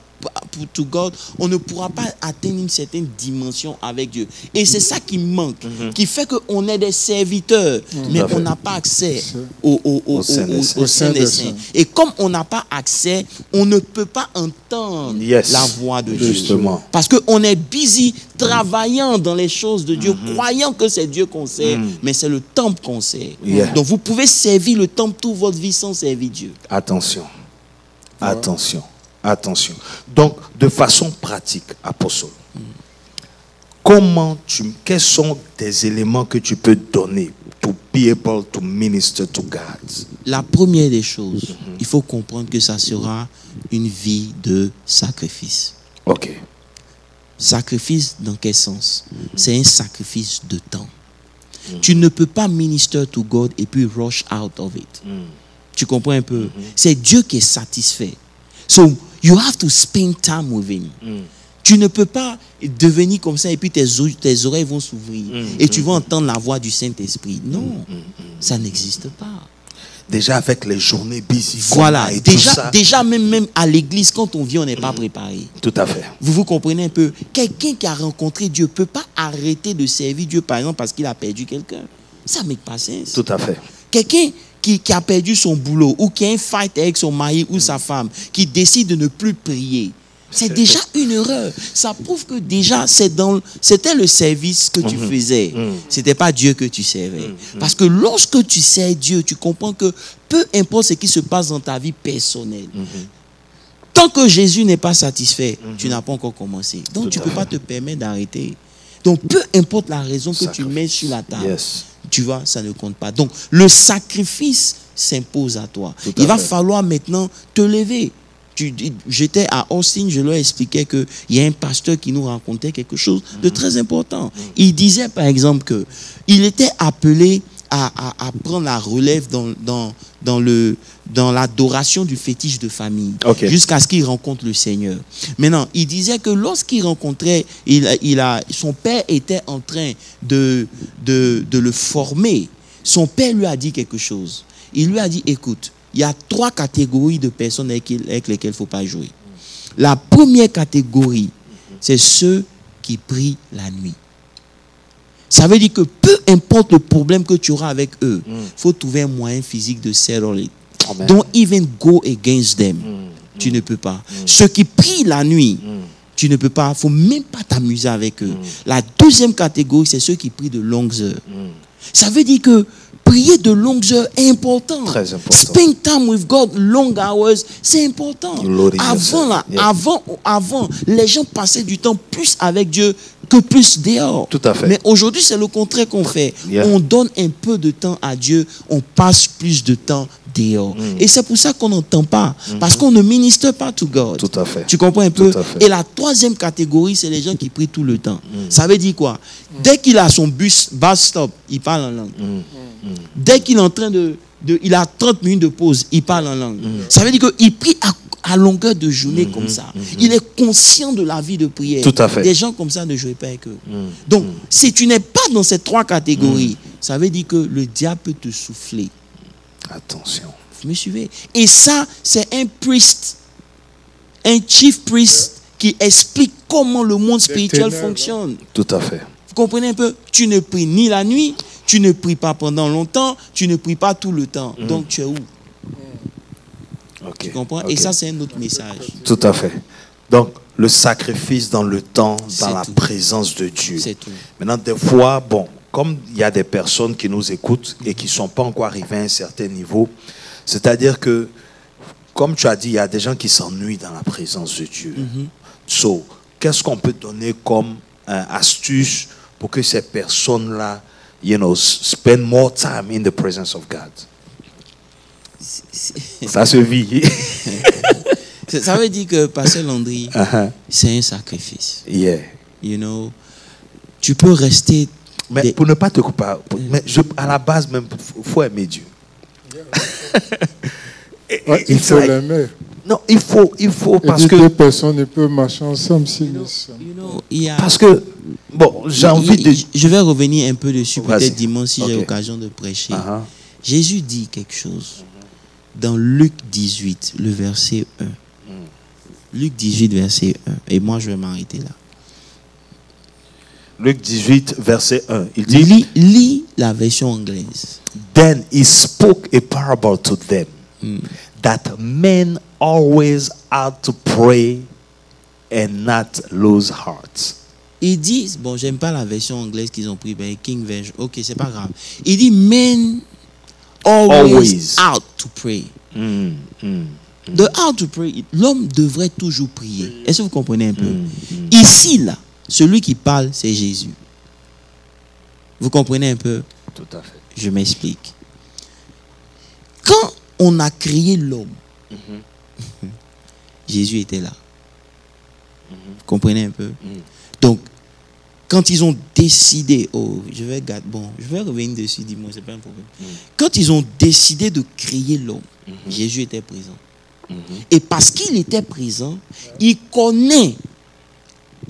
to God, on ne pourra pas atteindre une certaine dimension avec Dieu. Et c'est ça qui manque, qui fait qu'on est des serviteurs, mais à fait. on n'a pas accès Au Saint des Saints. au Saint des Saints. Et comme on n'a pas accès, on ne peut pas entendre Yes. la voix de Dieu. Justement. Parce qu'on est busy travaillant dans les choses de Dieu, croyant que c'est Dieu qu'on sert, mais c'est le temple qu'on sert. Yeah. Donc vous pouvez servir le temple toute votre vie sans servir Dieu. Attention. Attention. Attention. Donc, de façon pratique, apôtre, quels sont des éléments que tu peux donner to be able to minister to God? La première des choses, il faut comprendre que ça sera une vie de sacrifice. Ok. Sacrifice dans quel sens? C'est un sacrifice de temps. Tu ne peux pas minister to God et puis rush out of it. Tu comprends un peu? C'est Dieu qui est satisfait. So, you have to spend time with him. Tu ne peux pas devenir comme ça et puis tes oreilles vont s'ouvrir et tu vas entendre la voix du Saint-Esprit. Non, ça n'existe pas. Déjà avec les journées busy. Voilà, et tout ça. déjà même à l'église, quand on vient, on n'est pas préparé. Tout à fait. Vous comprenez un peu? Quelqu'un qui a rencontré Dieu ne peut pas arrêter de servir Dieu, par exemple, parce qu'il a perdu quelqu'un. Ça ne make pas sens. Tout à fait. Quelqu'un qui a perdu son boulot ou qui a un fight avec son mari ou sa femme, qui décide de ne plus prier, c'est déjà une erreur. Ça prouve que déjà, c'était le service que tu faisais. Ce n'était pas Dieu que tu servais. Parce que lorsque tu sers Dieu, tu comprends que peu importe ce qui se passe dans ta vie personnelle, tant que Jésus n'est pas satisfait, tu n'as pas encore commencé. Donc, tu ne peux pas te permettre d'arrêter. Donc, peu importe la raison que tu mets sur la table, Yes. tu vois, ça ne compte pas. Donc, le sacrifice s'impose à toi. Il va falloir maintenant te lever. J'étais à Austin, je leur expliquais qu'il y a un pasteur qui nous racontait quelque chose de très important. Il disait, par exemple, qu'il était appelé à prendre la relève dans l'adoration du fétiche de famille, jusqu'à ce qu'il rencontre le Seigneur. Maintenant, il disait que lorsqu'il rencontrait, son père était en train de le former. Son père lui a dit quelque chose. Il lui a dit, écoute, il y a 3 catégories de personnes avec lesquelles il ne faut pas jouer. La première catégorie, c'est ceux qui prient la nuit. Ça veut dire que peu importe le problème que tu auras avec eux, il faut trouver un moyen physique de settle it. Don't even go against them. Tu ne peux pas. Ceux qui prient la nuit, tu ne peux pas. Il ne faut même pas t'amuser avec eux. La deuxième catégorie, c'est ceux qui prient de longues heures. Ça veut dire que prier de longues heures est important. Très important. Spend time with God, long hours, c'est important. Avant, les gens passaient du temps plus avec Dieu que plus dehors. Tout à fait. Mais aujourd'hui, c'est le contraire qu'on fait. Yeah. On donne un peu de temps à Dieu, on passe plus de temps dehors. Et c'est pour ça qu'on n'entend pas. Parce qu'on ne ministre pas to God. Tout à fait. Tu comprends un peu? Tout à fait. Et la troisième catégorie, c'est les gens qui prient tout le temps. Ça veut dire quoi? Dès qu'il a son bus stop, il parle en langue. Dès qu'il est en train il a 30 minutes de pause, il parle en langue. Ça veut dire qu'il prie à longueur de journée comme ça. Il est conscient de la vie de prière. Tout à fait. Des gens comme ça ne jouent pas avec eux. Donc, si tu n'es pas dans ces trois catégories, ça veut dire que le diable peut te souffler. Attention. Vous me suivez? Et ça, c'est un priest, un chief priest qui explique comment le monde spirituel fonctionne. Tout à fait. Vous comprenez un peu? Tu ne pries ni la nuit, tu ne pries pas pendant longtemps, tu ne pries pas tout le temps. Donc tu es où? Okay. Tu comprends? Okay. Et ça, c'est un autre message. Tout à fait. Donc, le sacrifice dans le temps, dans la tout. présence de Dieu. C'est tout. Maintenant, des fois, bon, comme il y a des personnes qui nous écoutent et qui ne sont pas encore arrivées à un certain niveau, c'est-à-dire que, comme tu as dit, il y a des gens qui s'ennuient dans la présence de Dieu. So, qu'est-ce qu'on peut donner comme astuce pour que ces personnes-là, spend more time in the presence of God? Ça se vit. Ça veut dire que Pasteur Landry, c'est un sacrifice. Yeah. You know, tu peux rester... Mais pour ne pas te couper, à la base même, il faut aimer Dieu. Il faut l'aimer. Non, il faut parce que... deux personnes ne peuvent marcher ensemble Parce que, bon, j'ai envie de... Je vais revenir un peu dessus, peut-être dimanche, si j'ai Okay. l'occasion de prêcher. Jésus dit quelque chose dans Luc 18, le verset 1. Luc 18, verset 1. Et moi, je vais m'arrêter là. Luc 18, verset 1. Il dit... Lis la version anglaise. Then he spoke a parable to them that men always ought to pray and not lose heart. Il dit, bon, j'aime pas la version anglaise qu'ils ont pris, ben, King Version. Ok, c'est pas grave. Il dit, men always ought to pray. The ought to pray, l'homme devrait toujours prier. Est-ce que vous comprenez un peu? Ici, là, celui qui parle, c'est Jésus. Vous comprenez un peu? Tout à fait. Je m'explique. Quand on a créé l'homme, Jésus était là. Vous comprenez un peu? Donc, quand ils ont décidé, je vais revenir dessus, dis-moi, c'est pas un problème. Quand ils ont décidé de créer l'homme, Jésus était présent. Et parce qu'il était présent, il connaît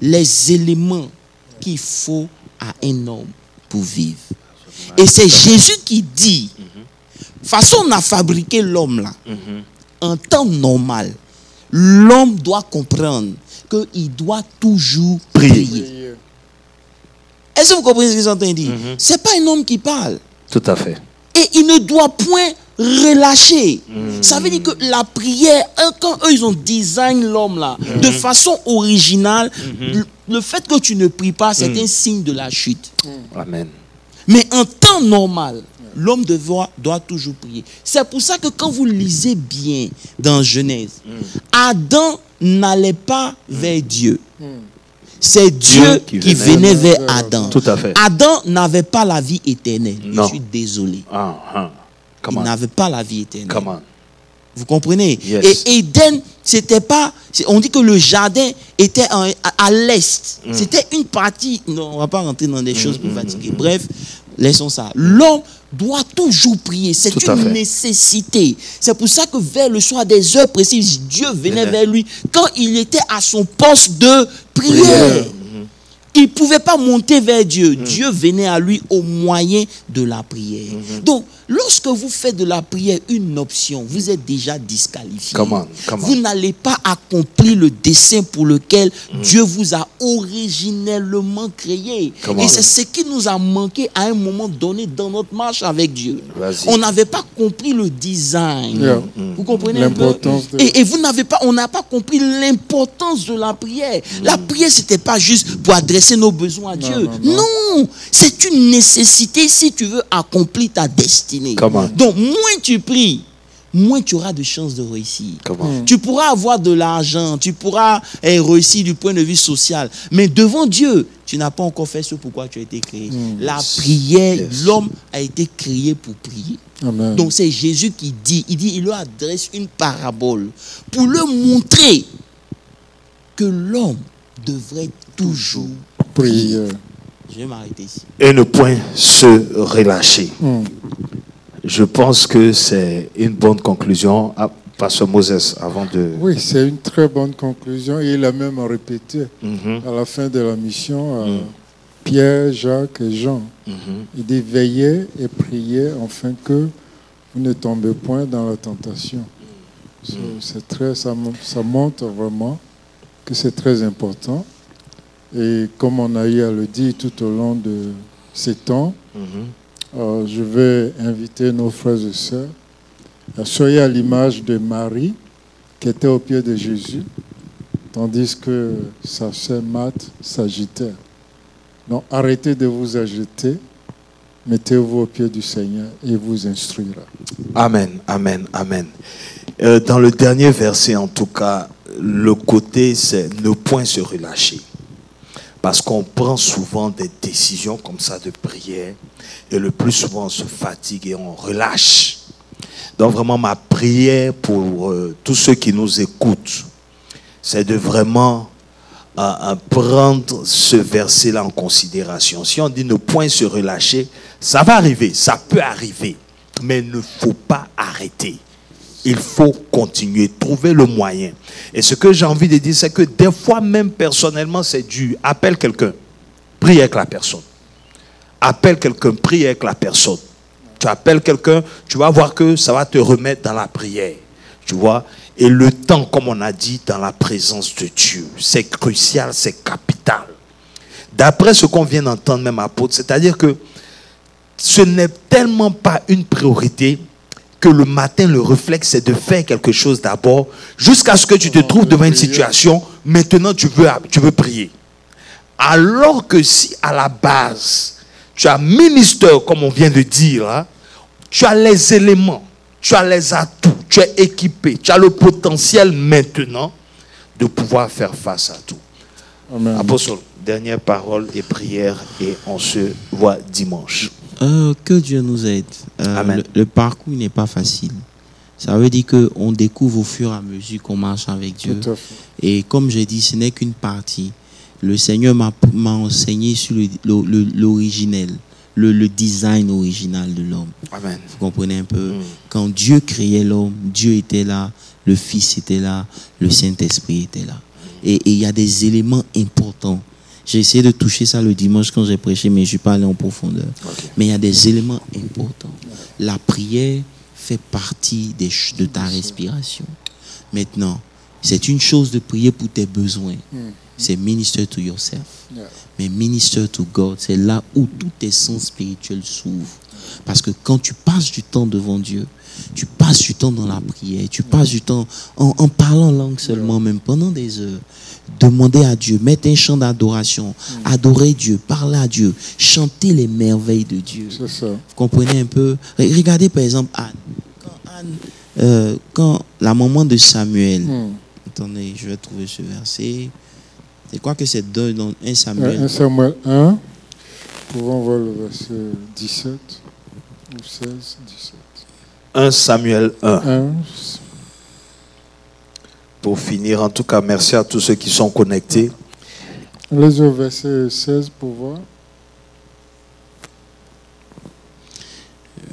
les éléments qu'il faut à un homme pour vivre. Et c'est Jésus qui dit, façon on a fabriqué l'homme là, en temps normal, l'homme doit comprendre qu'il doit toujours prier. Est-ce que vous comprenez ce qu'ils sont en train de dire? Ce n'est pas un homme qui parle. Tout à fait. Et il ne doit point relâcher. Ça veut dire que la prière, quand eux ils ont design l'homme là, de façon originale, le fait que tu ne pries pas, c'est un signe de la chute. Amen. Mais en temps normal, l'homme doit toujours prier. C'est pour ça que quand vous lisez bien dans Genèse, Adam n'allait pas vers Dieu. C'est Dieu qui venait vers Adam. Tout à fait. Adam n'avait pas la vie éternelle. Non. Je suis désolé. Il Il n'avait pas la vie éternelle. Come on. Vous comprenez? Yes. Et Éden, c'était pas... On dit que le jardin était à l'est. C'était une partie... Non, on ne va pas rentrer dans des choses pour fatiguer. Bref, laissons ça. L'homme doit toujours prier. C'est une nécessité. C'est pour ça que vers le soir, des heures précises, Dieu venait vers lui quand il était à son poste de prière. Il ne pouvait pas monter vers Dieu. Dieu venait à lui au moyen de la prière. Donc, lorsque vous faites de la prière une option, vous êtes déjà disqualifié. Vous n'allez pas accomplir le dessein pour lequel Dieu vous a originellement créé. Et c'est ce qui nous a manqué à un moment donné dans notre marche avec Dieu. On n'avait pas compris le design. Vous comprenez un peu? Et on n'a pas compris l'importance de la prière. La prière, ce n'était pas juste pour adresser nos besoins à Dieu. Non, c'est une nécessité si tu veux accomplir ta destinée. Donc, moins tu pries, moins tu auras de chances de réussir. Tu pourras avoir de l'argent, tu pourras réussir du point de vue social, mais devant Dieu, tu n'as pas encore fait ce pourquoi tu as été créé. La prière, l'homme a été créé pour prier. Amen. Donc, c'est Jésus qui dit, il leur adresse une parabole pour leur montrer que l'homme devrait toujours prier. Je vais m'arrêter ici. Et ne point se relâcher. Je pense que c'est une bonne conclusion. Ah, Pasteur Moses, avant de... Oui, c'est une très bonne conclusion. Et il a même répété à la fin de la mission à Pierre, Jacques et Jean. Il dit veillez et priez afin que vous ne tombez point dans la tentation. C'est très, ça montre vraiment que c'est très important. Et comme on a eu à le dire tout au long de ces temps, je vais inviter nos frères et sœurs à soyez à l'image de Marie qui était au pied de Jésus, tandis que sa sœur Marthe s'agitait. Donc arrêtez de vous agiter, mettez-vous au pied du Seigneur et il vous instruira. Amen, amen, amen. Dans le dernier verset, en tout cas, le côté, c'est ne point se relâcher. Parce qu'on prend souvent des décisions comme ça de prière et le plus souvent on se fatigue et on relâche. Donc vraiment ma prière pour tous ceux qui nous écoutent, c'est de vraiment prendre ce verset-là en considération. Si on dit ne point se relâcher, ça va arriver, ça peut arriver, mais il ne faut pas arrêter. Il faut continuer, trouver le moyen. Et ce que j'ai envie de dire, c'est que des fois même personnellement, c'est dur. Appelle quelqu'un, prie avec la personne. Appelle quelqu'un, prie avec la personne. Tu appelles quelqu'un, tu vas voir que ça va te remettre dans la prière. Tu vois? Et le temps, comme on a dit, dans la présence de Dieu, c'est crucial, c'est capital. D'après ce qu'on vient d'entendre même apôtre, c'est-à-dire que ce n'est tellement pas une priorité que le matin, le réflexe, c'est de faire quelque chose d'abord, jusqu'à ce que tu te trouves devant une situation, maintenant tu veux prier. Alors que si à la base, tu as ministère, comme on vient de dire, hein, tu as les éléments, tu as les atouts, tu es équipé, tu as le potentiel maintenant de pouvoir faire face à tout. Amen. Apôtre, dernière parole et prière et on se voit dimanche. Que Dieu nous aide. Amen. Le parcours n'est pas facile. Ça veut dire qu'on découvre au fur et à mesure qu'on marche avec Dieu. Tout à fait. Et comme j'ai dit, ce n'est qu'une partie. Le Seigneur m'a enseigné sur l'originel, le design original de l'homme. Amen. Vous comprenez un peu? Quand Dieu créait l'homme, Dieu était là, le Fils était là, le Saint-Esprit était là. Et il y a des éléments importants. J'ai essayé de toucher ça le dimanche quand j'ai prêché, mais je ne suis pas allé en profondeur. Okay. Mais il y a des éléments importants. La prière fait partie de ta respiration. Maintenant, c'est une chose de prier pour tes besoins. C'est minister to yourself. Mais minister to God, c'est là où tous tes sens spirituels s'ouvrent. Parce que quand tu passes du temps devant Dieu, tu passes du temps dans la prière, tu passes du temps en parlant langue seulement, même pendant des heures. Demander à Dieu, mettre un chant d'adoration, adorer Dieu, parler à Dieu, chanter les merveilles de Dieu. C'est ça. Vous comprenez un peu? Regardez par exemple Anne. Quand la maman de Samuel, attendez, je vais trouver ce verset. Je crois que c'est dans 1 Samuel. 1 Samuel 1, pouvons voir le verset 17 ou 16, 17. 1 Samuel 1. 1. Pour finir, en tout cas, merci à tous ceux qui sont connectés. Allez au verset 16 pour voir.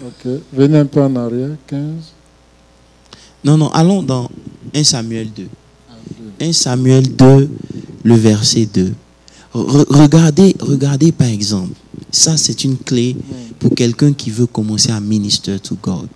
Ok. Venez un peu en arrière, 15. Non, allons dans 1 Samuel 2. 1 Samuel 2, le verset 2. Regardez par exemple. Ça, c'est une clé pour quelqu'un qui veut commencer à minister to God.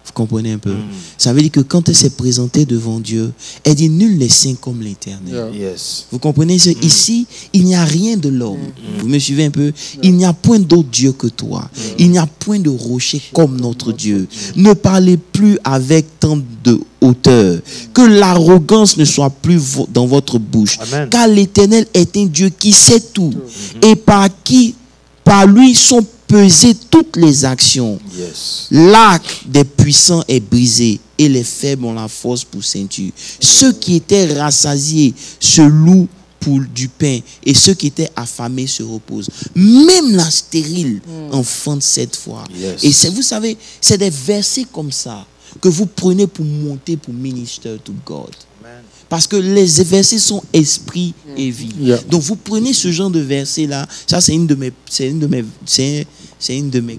Vous comprenez un peu? Ça veut dire que quand elle s'est présentée devant Dieu, elle dit nul n'est saint comme l'Éternel. Yes. Vous comprenez? Ici, il n'y a rien de l'homme. Vous me suivez un peu? Il n'y a point d'autre Dieu que toi. Il n'y a point de rocher comme notre Dieu. Ne parlez plus avec tant de hauteur. Que l'arrogance ne soit plus dans votre bouche. Amen. Car l'Éternel est un Dieu qui sait tout. Et par lui sont pesées toutes les actions. Yes. L'arc des puissants est brisé et les faibles ont la force pour ceinture. Ceux qui étaient rassasiés se louent pour du pain et ceux qui étaient affamés se reposent. Même la stérile enfante 7 fois. Yes. Et vous savez, c'est des versets comme ça que vous prenez pour monter pour minister to God. Amen. Parce que les versets sont esprit et vie. Yeah. Donc vous prenez ce genre de verset-là, ça c'est une de mes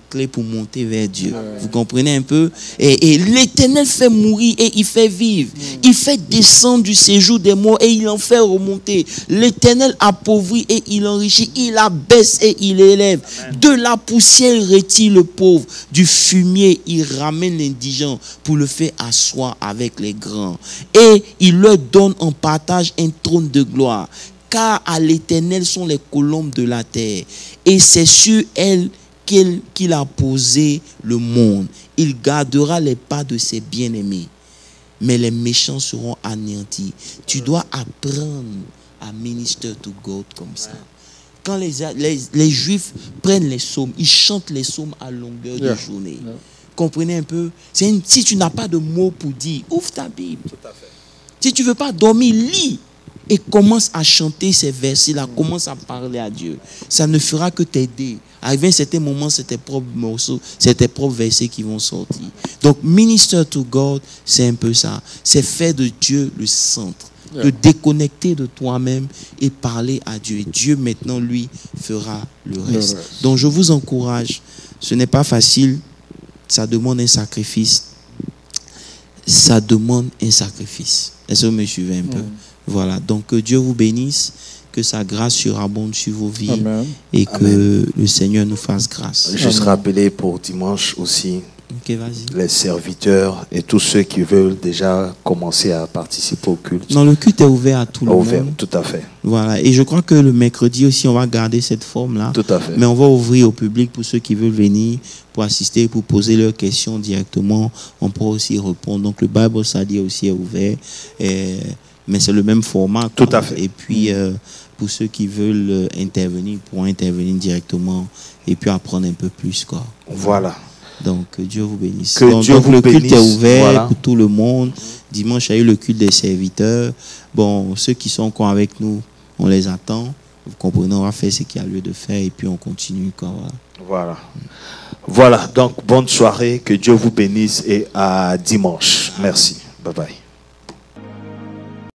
clés pour monter vers Dieu. Vous comprenez un peu? Et l'Éternel fait mourir et il fait vivre. Il fait descendre du séjour des morts et il en fait remonter. L'Éternel appauvrit et il enrichit. Il abaisse et il élève. De la poussière, il retire le pauvre. Du fumier, il ramène l'indigent pour le faire asseoir avec les grands. Et il leur donne en partage un trône de gloire. Car à l'Éternel sont les colombes de la terre. Et c'est sur elles qu'il a posé le monde. Il gardera les pas de ses bien-aimés. Mais les méchants seront anéantis. Tu dois apprendre à minister to God comme ça. Quand les Juifs prennent les psaumes, ils chantent les psaumes à longueur de journée. Comprenez un peu? Si tu n'as pas de mots pour dire, ouvre ta Bible. Tout à fait. Si tu ne veux pas dormir, lis. Et commence à chanter ces versets-là, commence à parler à Dieu. Ça ne fera que t'aider. Arrivé à un certain moment, c'est tes propres morceaux, c'est tes propres versets qui vont sortir. Donc, minister to God, c'est un peu ça. C'est faire de Dieu le centre. De déconnecter de toi-même et parler à Dieu. Et Dieu, maintenant, lui, fera le reste. Donc, je vous encourage. Ce n'est pas facile. Ça demande un sacrifice. Ça demande un sacrifice. Est-ce que vous me suivez un peu? Voilà, donc que Dieu vous bénisse, que sa grâce surabonde sur vos vies. Amen. Et que le Seigneur nous fasse grâce. Juste rappeler pour dimanche aussi, Ok, vas-y. les serviteurs et tous ceux qui veulent déjà commencer à participer au culte. Non, le culte est ouvert à tout le monde. Tout à fait. Voilà, et je crois que le mercredi aussi, on va garder cette forme-là. Tout à fait. Mais on va ouvrir au public pour ceux qui veulent venir, pour assister, pour poser leurs questions directement. On pourra aussi répondre. Donc le Bible Study aussi est ouvert. Mais c'est le même format. Tout à fait. Et puis, pour ceux qui veulent intervenir, pourront intervenir directement et puis apprendre un peu plus, quoi. Voilà. Donc, que Dieu vous bénisse. Que Dieu vous le bénisse. culte est ouvert Voilà. pour tout le monde. Dimanche, il y a eu le culte des serviteurs. Bon, ceux qui sont encore avec nous, on les attend. Vous comprenez, on va faire ce qu'il y a lieu de faire et puis on continue, quoi. Voilà. Voilà. Donc, bonne soirée. Que Dieu vous bénisse et à dimanche. Merci. Bye bye.